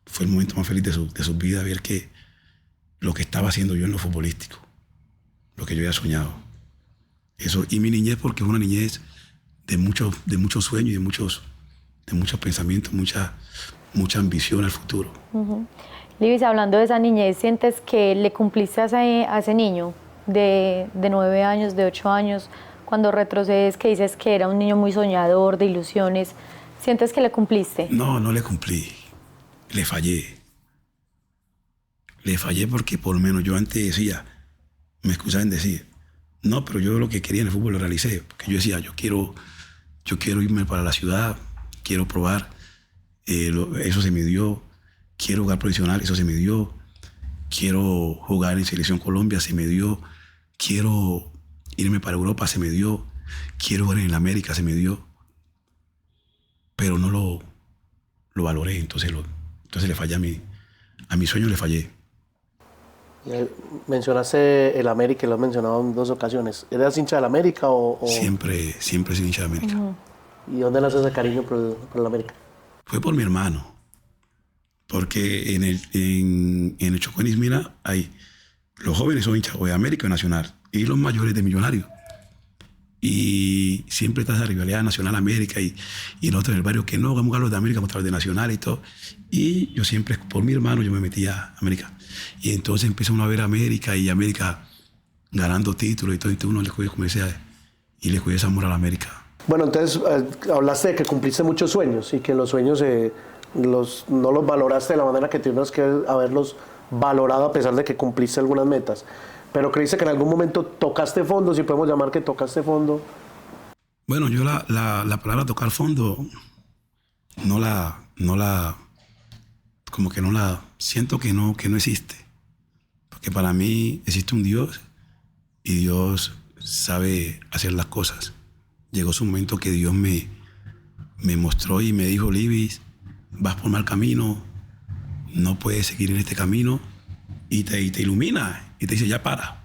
fue el momento más feliz de su vida, ver que lo que estaba haciendo yo en lo futbolístico, lo que yo había soñado. Eso, y mi niñez porque es una niñez de muchos sueños y de muchos pensamientos, mucha ambición al futuro. Uh-huh. Livis, hablando de esa niñez, ¿sientes que le cumpliste a ese niño de 9 años, de 8 años, cuando retrocedes, que dices que era un niño muy soñador, de ilusiones? ¿Sientes que le cumpliste? No le cumplí. Le fallé. Le fallé porque por lo menos yo antes decía, me excusaba en decir, no, pero yo lo que quería en el fútbol lo realicé. Porque yo decía, yo quiero irme para la ciudad, quiero probar, eso se me dio. Quiero jugar profesional, eso se me dio. Quiero jugar en Selección Colombia, se me dio. Quiero irme para Europa, se me dio. Quiero jugar en el América, se me dio. Pero no lo valoré, entonces le fallé a mi sueño, le fallé. Mencionaste el América, lo has mencionado en 2 ocasiones. ¿Eres hincha del América o...? Siempre he sido hincha de América. ¿Y dónde nace ese cariño por el América? Fue por mi hermano. Porque en el Chocó en Ismira hay los jóvenes son hinchas de América y Nacional y los mayores de Millonarios. Y siempre está esa rivalidad Nacional-América y nosotros en el barrio que no, vamos a jugar los de América contra los de Nacional y todo. Y yo siempre, por mi hermano, yo me metí a América. Y entonces empezó uno a ver América y América ganando títulos y todo. Entonces uno le cogió, y le cogió ese amor a la América. Bueno, entonces hablaste de que cumpliste muchos sueños y que los sueños no los valoraste de la manera que tuvieras que haberlos valorado a pesar de que cumpliste algunas metas. Pero creíste que en algún momento tocaste fondo, si podemos llamar que tocaste fondo. Bueno, yo la palabra tocar fondo siento que no existe. Porque para mí existe un Dios y Dios sabe hacer las cosas. Llegó su momento que Dios me mostró y me dijo, Libis, vas por mal camino, no puedes seguir en este camino, y te ilumina y te dice, ya para.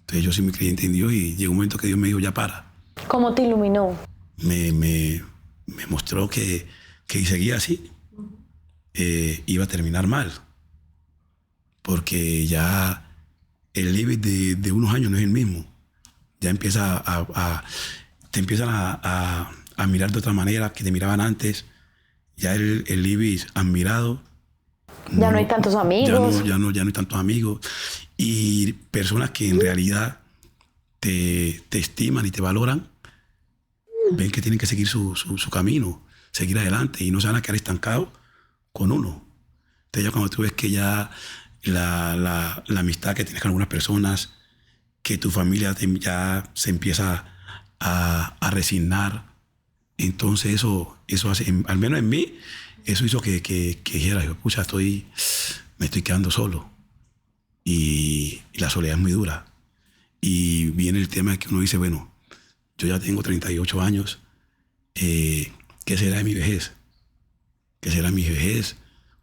Entonces yo soy muy creyente en Dios y llegó un momento que Dios me dijo, ya para. ¿Cómo te iluminó? Me mostró que si seguía así, iba a terminar mal. Porque ya el Libis de unos años no es el mismo. Ya te empiezan a mirar de otra manera que te miraban antes. Ya el Libis admirado. Ya no hay tantos amigos. Ya no hay tantos amigos. Y personas que en realidad te estiman y te valoran, ven que tienen que seguir su camino, seguir adelante y no se van a quedar estancados con uno. Entonces ya cuando tú ves que ya la amistad que tienes con algunas personas, que tu familia ya se empieza a resignar, entonces eso hace, al menos en mí, eso hizo que dijera, yo, pucha, me estoy quedando solo. Y la soledad es muy dura. Y viene el tema de que uno dice, bueno, yo ya tengo 38 años, ¿qué será de mi vejez? ¿Qué será mi vejez?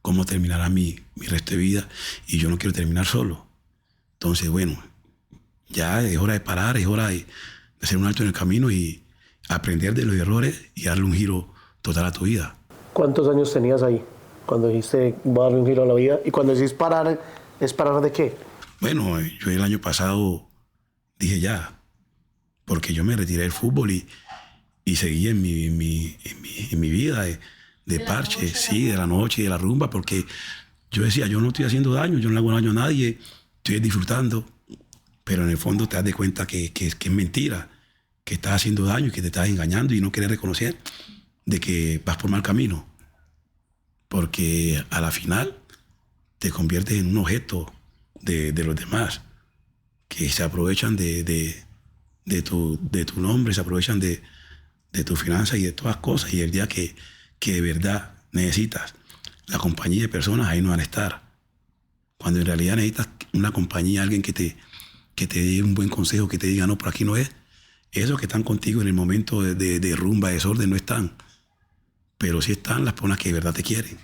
¿Cómo terminará mi resto de vida? Y yo no quiero terminar solo. Entonces, bueno, ya es hora de parar, es hora de hacer un alto en el camino y aprender de los errores y darle un giro total a tu vida. ¿Cuántos años tenías ahí cuando dijiste voy a darle un giro a la vida? Y cuando decís parar, ¿es parar de qué? Bueno, yo el año pasado dije ya, porque yo me retiré del fútbol y seguí en mi vida de parche, sí, de la noche y de la rumba, porque yo decía, yo no estoy haciendo daño, yo no le hago daño a nadie, estoy disfrutando, pero en el fondo te das de cuenta que es mentira, que estás haciendo daño y que te estás engañando y no quieres reconocer de que vas por mal camino, porque a la final te conviertes en un objeto de los demás, que se aprovechan de tu nombre, se aprovechan de tu finanza y de todas cosas, y el día que de verdad necesitas la compañía de personas, ahí no van a estar. Cuando en realidad necesitas una compañía, alguien que te dé un buen consejo, que te diga, no, por aquí no es. Esos que están contigo en el momento de rumba, de desorden, no están. Pero sí están las personas que de verdad te quieren.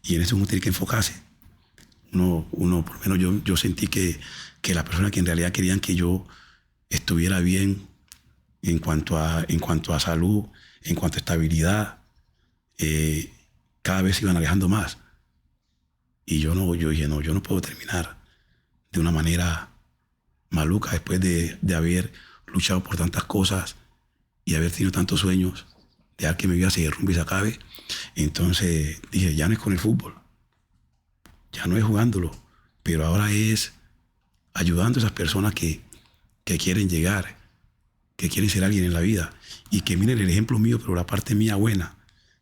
Y en eso uno tiene que enfocarse. Uno por lo menos yo sentí que las personas que en realidad querían que yo estuviera bien en cuanto a salud, en cuanto a estabilidad, cada vez se iban alejando más. Y yo dije, no, yo no puedo terminar de una manera maluca después de haber luchado por tantas cosas y haber tenido tantos sueños, dejar que mi vida se derrumbe y se acabe. Entonces dije, ya no es con el fútbol, ya no es jugándolo, pero ahora es ayudando a esas personas que quieren llegar, que quieren ser alguien en la vida y que miren el ejemplo mío, pero la parte mía buena,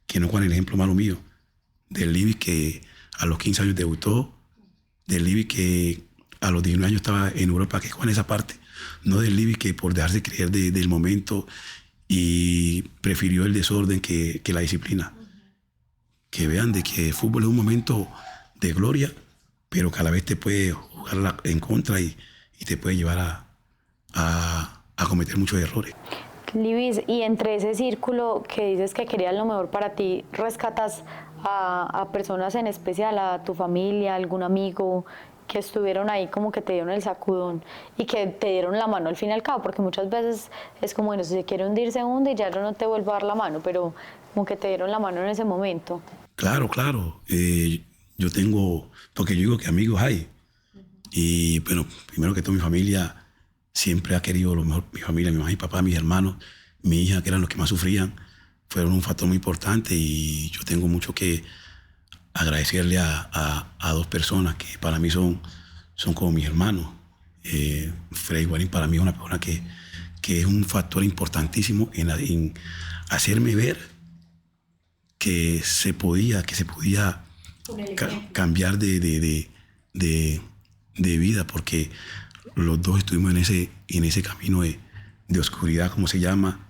que no con el ejemplo malo mío, del Libis que a los 15 años debutó, del Libis que a los 19 años estaba en Europa, que con esa parte, no del Libis que por dejarse creer del momento y prefirió el desorden que la disciplina. Que vean de que el fútbol es un momento de gloria, pero que a la vez te puede jugar en contra y te puede llevar a cometer muchos errores. Libis, y entre ese círculo que dices que querías lo mejor para ti, ¿rescatas a personas en especial, a tu familia, algún amigo que estuvieron ahí, como que te dieron el sacudón y que te dieron la mano al fin y al cabo, porque muchas veces es como, bueno, si se quiere hundir, se hunde y ya yo no te vuelvo a dar la mano, pero como que te dieron la mano en ese momento. Claro, claro. Yo tengo, porque yo digo que amigos hay. Y bueno, primero que todo mi familia siempre ha querido lo mejor. Mi familia, mi mamá y papá, mis hermanos, mi hija, que eran los que más sufrían, fueron un factor muy importante y yo tengo mucho que agradecerle a dos personas que para mí son como mis hermanos. Freddy Guarín para mí es una persona que es un factor importantísimo en hacerme ver que se podía cambiar de vida, porque los dos estuvimos en ese camino de oscuridad, como se llama,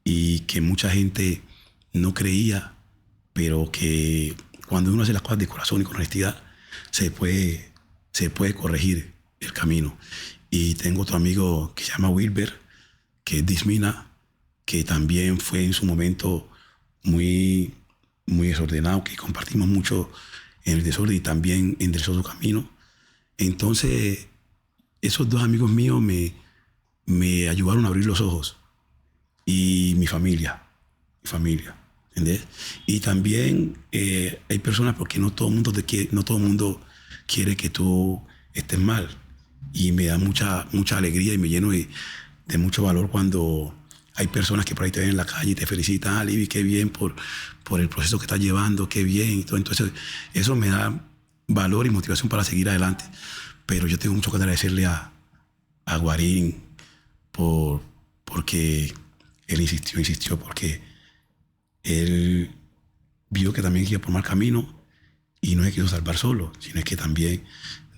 y que mucha gente no creía, pero que cuando uno hace las cosas de corazón y con honestidad, se puede corregir el camino. Y tengo otro amigo que se llama Wilber, que es Dismina, que también fue en su momento muy desordenado, que compartimos mucho en el desorden y también enderezó su camino. Entonces, esos dos amigos míos me ayudaron a abrir los ojos. Y mi familia, ¿entendés? Y también hay personas, porque no todo el mundo quiere que tú estés mal. Y me da mucha alegría y me lleno de mucho valor cuando hay personas que por ahí te ven en la calle y te felicitan, Libby, qué bien por el proceso que estás llevando, qué bien. Y todo. Entonces, eso me da valor y motivación para seguir adelante. Pero yo tengo mucho que agradecerle a Guarín porque él insistió, porque él vio que también iba por mal camino y no se quiso salvar solo, sino es que también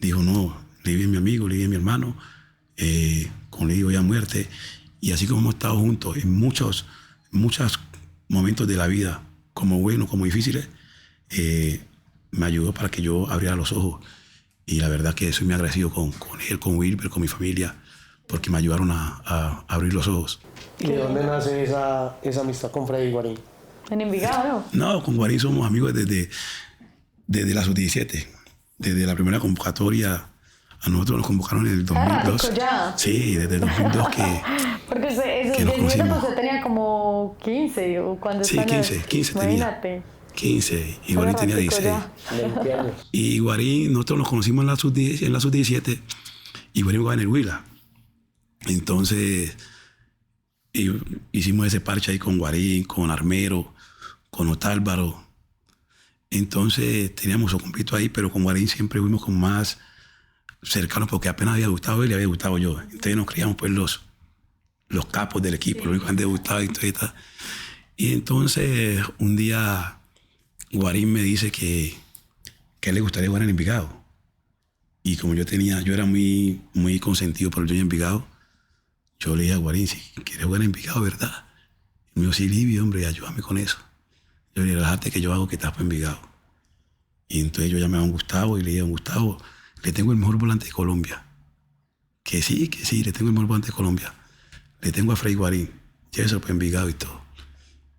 dijo, no, Libby es mi amigo, Libby es mi hermano, con Libby voy a muerte. Y así como hemos estado juntos en muchos momentos de la vida, como buenos, como difíciles, me ayudó para que yo abriera los ojos. Y la verdad que soy muy agradecido con él, con Wilber, con mi familia, porque me ayudaron a abrir los ojos. ¿Y de dónde nace esa amistad con Freddy Guarín? En Envigado, ¿no? No, con Guarín somos amigos desde la sub-17. Desde la primera convocatoria, a nosotros nos convocaron en el 2002. Ya. Sí, desde el 2002 porque esos nos conocimos. usted tenía como 15 o cuando Sí, 15 tenía. Imagínate. 15 y Guarín tenía 16. 20 años. Y Guarín, nosotros nos conocimos en la sub-17 y Guarín jugaba en el Huila. Entonces hicimos ese parche ahí con Guarín, con Armero, con Otálvaro. Entonces teníamos un compito ahí, pero con Guarín siempre fuimos como más cercanos porque apenas había gustado él y había gustado yo. Entonces nos criamos pues los capos del equipo, los únicos que han debutado y entonces un día Guarín me dice que a él le gustaría jugar en Envigado. Y como yo era muy consentido por el Junior Envigado, yo le dije a Guarín, si quieres jugar en Envigado, ¿verdad? Y me dijo, sí, Libby, hombre, ayúdame con eso. Yo le dije, relájate que yo hago que estás para Envigado. Y entonces yo llamé a don Gustavo y le dije, don Gustavo, le tengo el mejor volante de Colombia. Que sí, le tengo el mejor volante de Colombia. Le tengo a Freddy Guarín, lléveselo para Envigado y todo.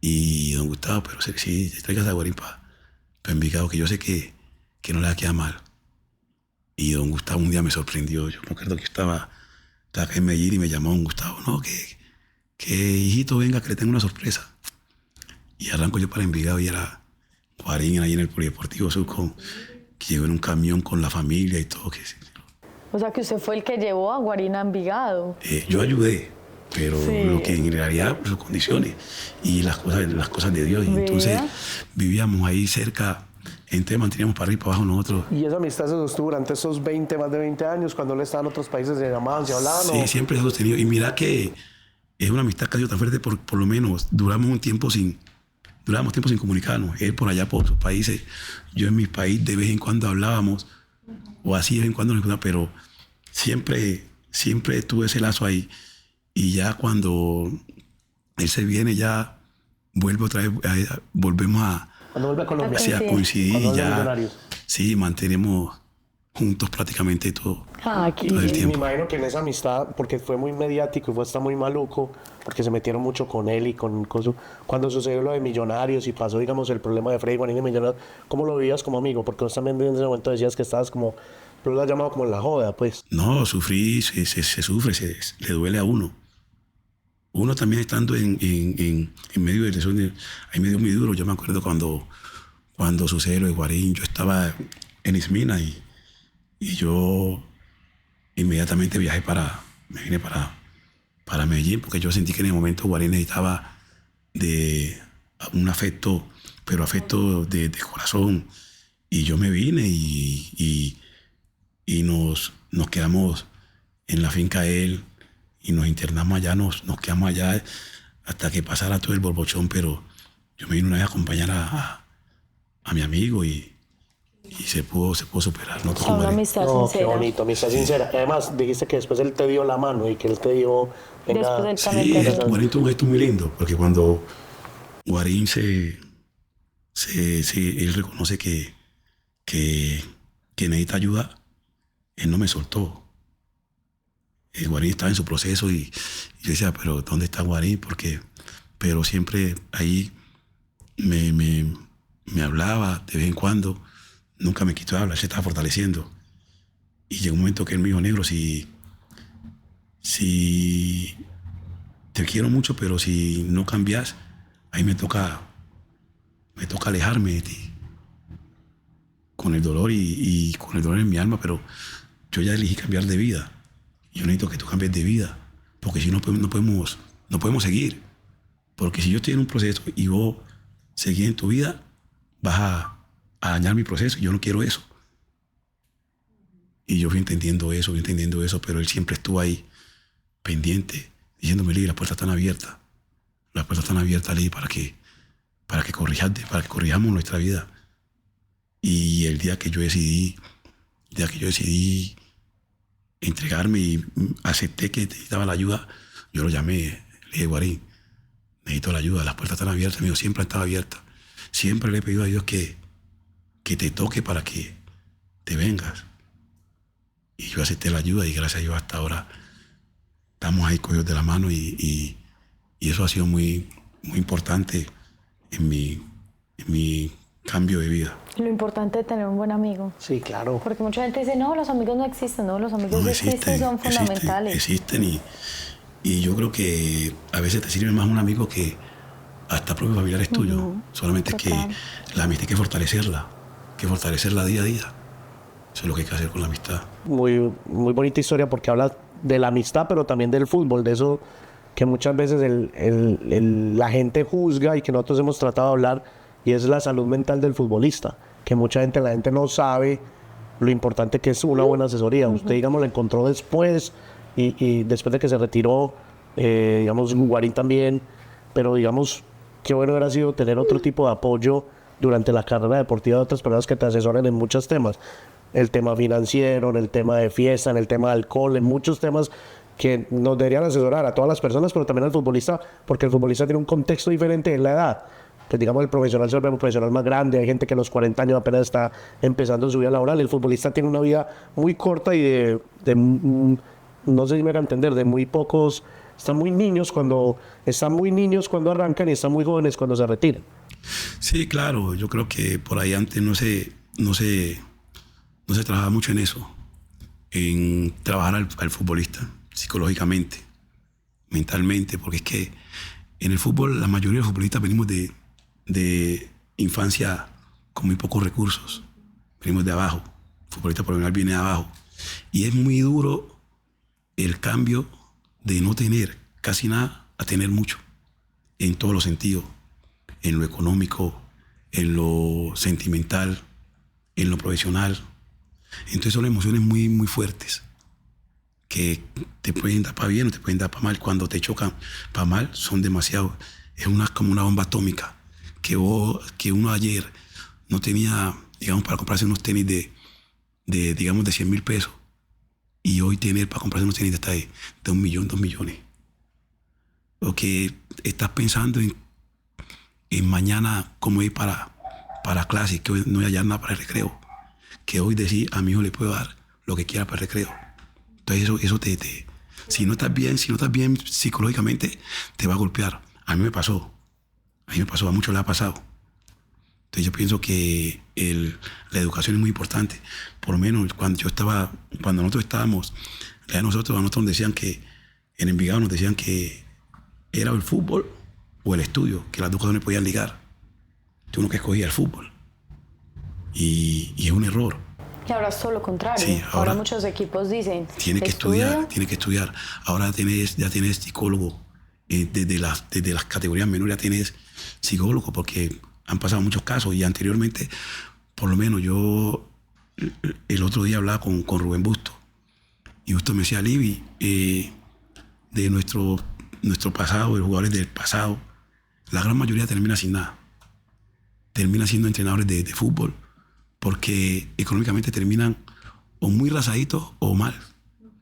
Y don Gustavo, pero sí, traigas a Guarín para Envigado, que yo sé que no le va a quedar mal. Y don Gustavo un día me sorprendió. Yo me acuerdo que estaba acá en Medellín y me llamó don Gustavo, no, que hijito venga, que le tengo una sorpresa. Y arranco yo para Envigado y era Guarín ahí en el Polideportivo Sur, que llegó en un camión con la familia y todo. O sea que usted fue el que llevó a Guarín a Envigado. Yo ayudé, pero Sí. lo que en realidad, sus condiciones y las cosas de Dios. Y entonces vivíamos ahí cerca, entonces manteníamos para arriba y para abajo nosotros. ¿Y esa amistad se sostuvo durante esos más de 20 años, cuando él estaba en otros países, se llamaban, se hablaban? Sí, siempre se ha sostenido. Y mira que es una amistad que ha sido tan fuerte, por lo menos durábamos tiempo sin comunicarnos. Él por allá por sus países, yo en mi país de vez en cuando hablábamos, o así de vez en cuando nos encontrábamos, pero siempre tuve ese lazo ahí. Y ya cuando él se viene, ya vuelve otra vez, volvemos Cuando vuelve a Colombia. a coincidir Cuando y vuelve a ya Millonarios. sí, mantenemos juntos prácticamente todo. Aquí. Todo el Y me tiempo. imagino que en esa amistad, porque fue muy mediático y fue hasta muy maluco, porque se metieron mucho con él y con su... Cuando sucedió lo de Millonarios y pasó, digamos, el problema de Freddy Guarín y Millonarios, ¿cómo lo vivías como amigo? Porque vos también en ese momento decías que estabas como Pero lo has llamado como en la joda, pues. No, sufrí, se sufre, le duele a uno. Uno también estando en medio de lesiones, hay medio muy duro. Yo me acuerdo cuando sucede lo de Guarín, yo estaba en Ismina y yo inmediatamente me vine para Medellín, porque yo sentí que en el momento Guarín necesitaba de un afecto, pero afecto de corazón. Y yo me vine y nos quedamos en la finca de él y nos internamos allá, nos quedamos allá hasta que pasara todo el borbochón, pero yo me vine una vez a acompañar a mi amigo y se pudo superar. No, Una amistad No, sincera. qué bonito, amistad sincera. Además, dijiste que después él te dio la mano y que él te dio... venga, Después él Sí, también te dio. Guarín tuvo un gesto muy lindo, porque cuando Guarín él reconoce que necesita ayuda, él no me soltó. El Guarín estaba en su proceso y yo decía, pero ¿dónde está Guarín? Pero siempre ahí me hablaba de vez en cuando, nunca me quitó de hablar, se estaba fortaleciendo. Y llegó un momento que él me dijo, negro, si te quiero mucho, pero si no cambias, ahí me toca alejarme de ti. Con el dolor y con el dolor en mi alma, pero yo ya elegí cambiar de vida. Yo necesito que tú cambies de vida, porque si no podemos seguir. Porque si yo estoy en un proceso y vos seguís en tu vida, vas a dañar mi proceso. Yo no quiero eso. Y yo fui entendiendo eso, pero él siempre estuvo ahí, pendiente, diciéndome, Lee, las puertas están abiertas. Las puertas están abiertas, Lee, para que corrijamos nuestra vida. Y el día que yo decidí entregarme y acepté que necesitaba la ayuda, yo lo llamé, le dije, Guarín, necesito la ayuda, las puertas están abiertas. Me dijo, siempre han estado abiertas. Siempre le he pedido a Dios que te toque para que te vengas. Y yo acepté la ayuda y gracias a Dios hasta ahora estamos ahí cogidos de la mano y eso ha sido muy, muy importante en mi cambio de vida. Lo importante es tener un buen amigo. Sí, claro. Porque mucha gente dice, no, los amigos no existen. No, los amigos No, existen, son fundamentales. Existen y yo creo que a veces te sirve más un amigo que hasta propios familiares tuyos. Solamente es que Total. la amistad hay que fortalecerla día a día. Eso es lo que hay que hacer con la amistad. Muy, muy bonita historia porque habla de la amistad, pero también del fútbol, de eso que muchas veces la gente juzga y que nosotros hemos tratado de hablar, y es la salud mental del futbolista, que la gente no sabe lo importante que es una buena asesoría. Usted, digamos, lo encontró después y después de que se retiró, digamos, Guarín también, pero digamos, qué bueno hubiera sido tener otro tipo de apoyo durante la carrera deportiva de otras personas que te asesoren en muchos temas. El tema financiero, en el tema de fiesta, en el tema de alcohol, en muchos temas que nos deberían asesorar a todas las personas, pero también al futbolista, porque el futbolista tiene un contexto diferente en la edad. Que digamos, el profesional se vuelve un profesional más grande, hay gente que a los 40 años apenas está empezando su vida laboral, el futbolista tiene una vida muy corta y no sé si me van a entender, de muy pocos, están muy niños cuando arrancan y están muy jóvenes cuando se retiran. Sí, claro, yo creo que por ahí antes no se trabajaba mucho en eso, en trabajar al futbolista psicológicamente, mentalmente, porque es que en el fútbol la mayoría de futbolistas venimos de infancia con muy pocos recursos, venimos de abajo, el futbolista por lo general viene de abajo, y es muy duro el cambio de no tener casi nada a tener mucho, en todos los sentidos, en lo económico, en lo sentimental, en lo profesional. Entonces son emociones muy, muy fuertes que te pueden dar para bien o te pueden dar para mal. Cuando te chocan para mal son demasiado. Es como una bomba atómica que uno ayer no tenía, digamos, para comprarse unos tenis de 100.000 pesos y hoy tener para comprarse unos tenis de 1 millón, 2 millones. O que estás pensando en mañana cómo ir para clase, que hoy no hay allá nada para el recreo. Que hoy decir a mi hijo le puedo dar lo que quiera para el recreo. Entonces eso si no estás bien psicológicamente, te va a golpear. A mí me pasó, a muchos les ha pasado. Entonces yo pienso que la educación es muy importante. Por lo menos cuando nosotros estábamos, a nosotros nos decían que, en Envigado nos decían que era el fútbol o el estudio, que las dos cosas no podían ligar. Entonces uno que escogía el fútbol. Y es un error. Y ahora es todo lo contrario. Sí, ahora muchos equipos dicen... Tiene que estudiar. Ahora ya tienes psicólogo. Desde las categorías menores ya tienes psicólogo, porque han pasado muchos casos. Y anteriormente, por lo menos yo el otro día hablaba con Rubén Busto. Y Busto me decía, Livi, de nuestro pasado, de los jugadores del pasado, la gran mayoría termina sin nada. Termina siendo entrenadores de fútbol, porque económicamente terminan o muy rasaditos o mal.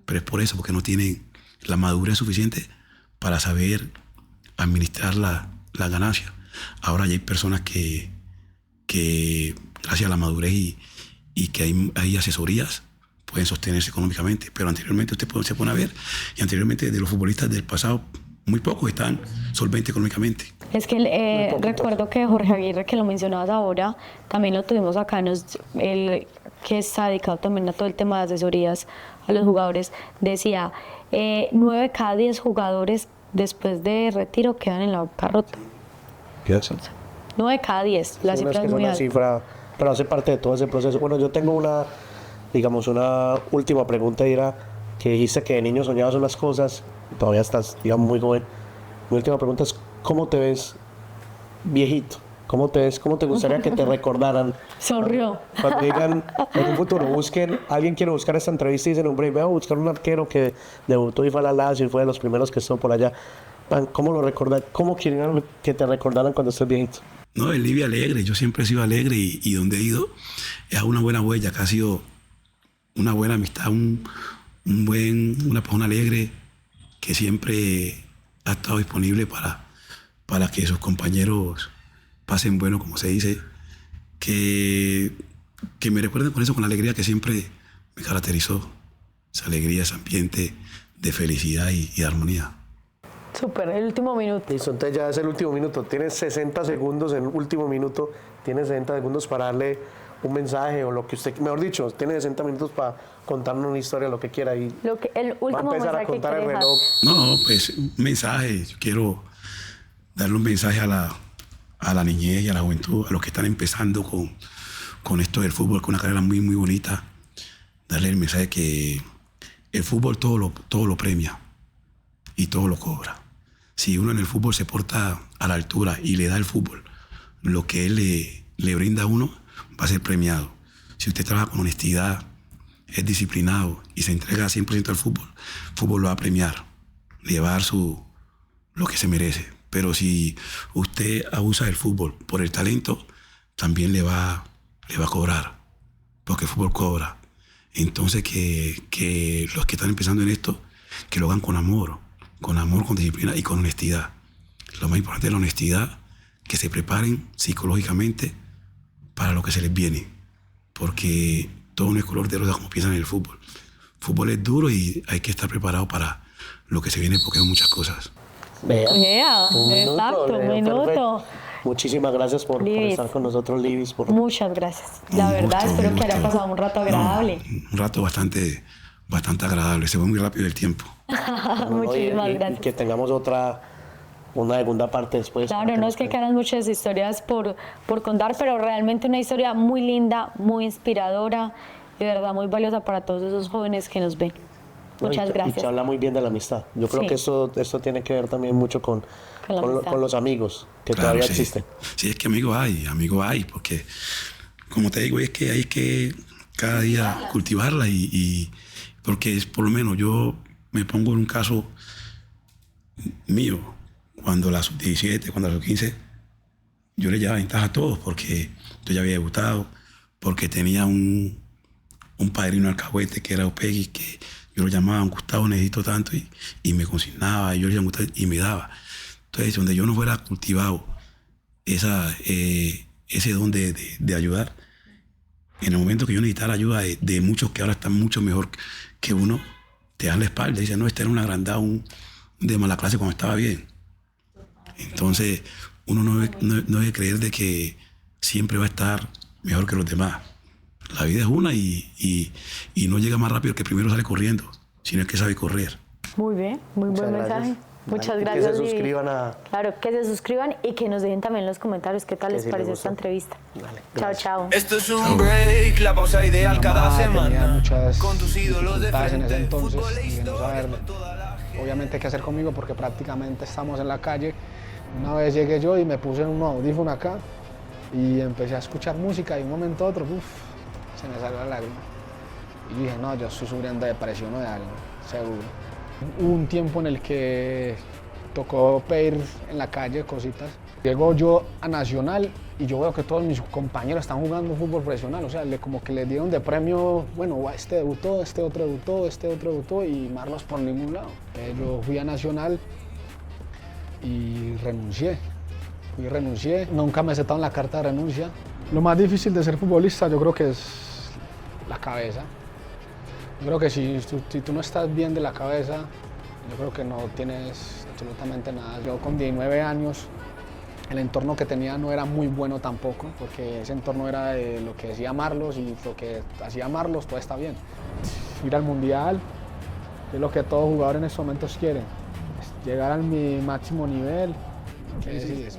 Pero es por eso, porque no tienen la madurez suficiente para saber administrar la ganancia. Ahora ya hay personas que gracias a la madurez y que hay asesorías, pueden sostenerse económicamente. Pero anteriormente usted se pone a ver, y anteriormente de los futbolistas del pasado, muy pocos están solventes económicamente. Es que recuerdo que Jorge Aguirre, que lo mencionabas ahora, también lo tuvimos acá, él que está dedicado también a todo el tema de asesorías a los jugadores, decía, 9 de cada 10 jugadores después de retiro quedan en la bancarrota. ¿Qué hace? 9 de cada 10, la cifra es muy alta. Cifra, pero hace parte de todo ese proceso. Bueno, yo tengo una última pregunta, era que dijiste que de niño soñabas unas cosas, todavía estás, digamos, muy joven. Mi última pregunta es, ¿cómo te ves viejito? ¿Cómo te ves? ¿Cómo te gustaría que te recordaran? Sonrió. Cuando digan, en un futuro alguien quiere buscar esta entrevista y dicen, hombre, voy a buscar un arquero que debutó y fue a la Lazio y fue de los primeros que estuvo por allá. ¿Cómo lo recordan? ¿Cómo quieren que te recordaran cuando estés viejito? No, el Livi alegre. Yo siempre he sido alegre y donde he ido es una buena huella, que ha sido una buena amistad, una persona alegre que siempre ha estado disponible para que sus compañeros pasen bueno, como se dice, que me recuerden con eso, con la alegría que siempre me caracterizó, esa alegría, ese ambiente de felicidad y de armonía. Súper, el último minuto. Listo, entonces ya es el último minuto. Tienes 60 segundos en el último minuto, tienes 60 segundos para darle un mensaje o lo que usted, mejor dicho, tiene 60 minutos para contarnos una historia, lo que quiera. Y el último va a empezar a contar el reloj. No, pues un mensaje. Yo quiero darle un mensaje a la niñez y a la juventud, a los que están empezando con esto del fútbol, con una carrera muy, muy bonita. Darle el mensaje que el fútbol todo lo premia y todo lo cobra. Si uno en el fútbol se porta a la altura y le da al fútbol lo que él le brinda a uno, va a ser premiado. Si usted trabaja con honestidad, es disciplinado y se entrega 100% al fútbol, el fútbol lo va a premiar, le va a dar lo que se merece. Pero si usted abusa del fútbol por el talento, también le va a cobrar, porque el fútbol cobra. Entonces que los que están empezando en esto, que lo hagan con amor, con disciplina y con honestidad. Lo más importante es la honestidad, que se preparen psicológicamente para lo que se les viene, porque todo no es color de rosa como piensan en el fútbol. El fútbol es duro y hay que estar preparado para lo que se viene, porque hay muchas cosas. Exacto, un minuto. Muchísimas gracias por estar con nosotros, Livis. Muchas gracias. La verdad, espero que haya pasado un rato agradable. Un rato bastante agradable. Se fue muy rápido el tiempo. Muchísimas gracias. Y que tengamos una segunda parte después. Claro, no es que quedan muchas historias por contar, pero realmente una historia muy linda, muy inspiradora y de verdad muy valiosa para todos esos jóvenes que nos ven. Muchas gracias. Y se habla muy bien de la amistad. Yo creo que esto tiene que ver también mucho con los amigos que todavía existen. Sí, es que amigos hay, porque como te digo, es que hay que cada día cultivarla y porque por lo menos yo me pongo en un caso mío, cuando la sub-17, cuando la sub-15, yo le llevaba ventaja a todos porque yo ya había debutado, porque tenía un padrino alcahuete que era Opegui, que yo lo llamaba, Gustavo, necesito tanto, y me consignaba, y yo le llamaba Gustavo, y me daba. Entonces, donde yo no fuera cultivado ese don de ayudar, en el momento que yo necesitaba la ayuda de muchos que ahora están mucho mejor que uno, te dan la espalda y dicen, no, este era un agrandado, un de mala clase cuando estaba bien. Entonces, uno no debe creer de que siempre va a estar mejor que los demás. La vida es una y no llega más rápido el que primero sale corriendo, sino el que sabe correr. Muy bien, muy buen mensaje. Muchas gracias. Que se suscriban a... Claro, que se suscriban y que nos dejen también en los comentarios qué tal les pareció esta entrevista. Dale, chao. Esto es un break, la pausa ideal cada Tenía semana. muchas Con tus ídolos de dificultades en ese frente, entonces fútbol e y de no historia saber para toda la gente. obviamente qué hacer conmigo porque prácticamente estamos en la calle. Una vez llegué yo y me puse un audífono acá y empecé a escuchar música y de un momento a otro, se me salió la lágrima. Y yo dije, no, yo estoy sufriendo de depresión o de algo, seguro. Hubo un tiempo en el que tocó pedir en la calle cositas. Llego yo a Nacional y yo veo que todos mis compañeros están jugando fútbol profesional, o sea, como que les dieron de premio, bueno, este debutó, este otro debutó y Marlos por ningún lado. Yo fui a Nacional y renuncié, nunca me he aceptado en la carta de renuncia. Lo más difícil de ser futbolista yo creo que es la cabeza. Yo creo que si tú no estás bien de la cabeza, yo creo que no tienes absolutamente nada. Yo con 19 años, el entorno que tenía no era muy bueno tampoco, porque ese entorno era de lo que decía Marlos y lo que hacía Marlos, todo está bien. Ir al Mundial es lo que todo jugador en estos momentos quiere, es llegar a mi máximo nivel. ¿Qué decís?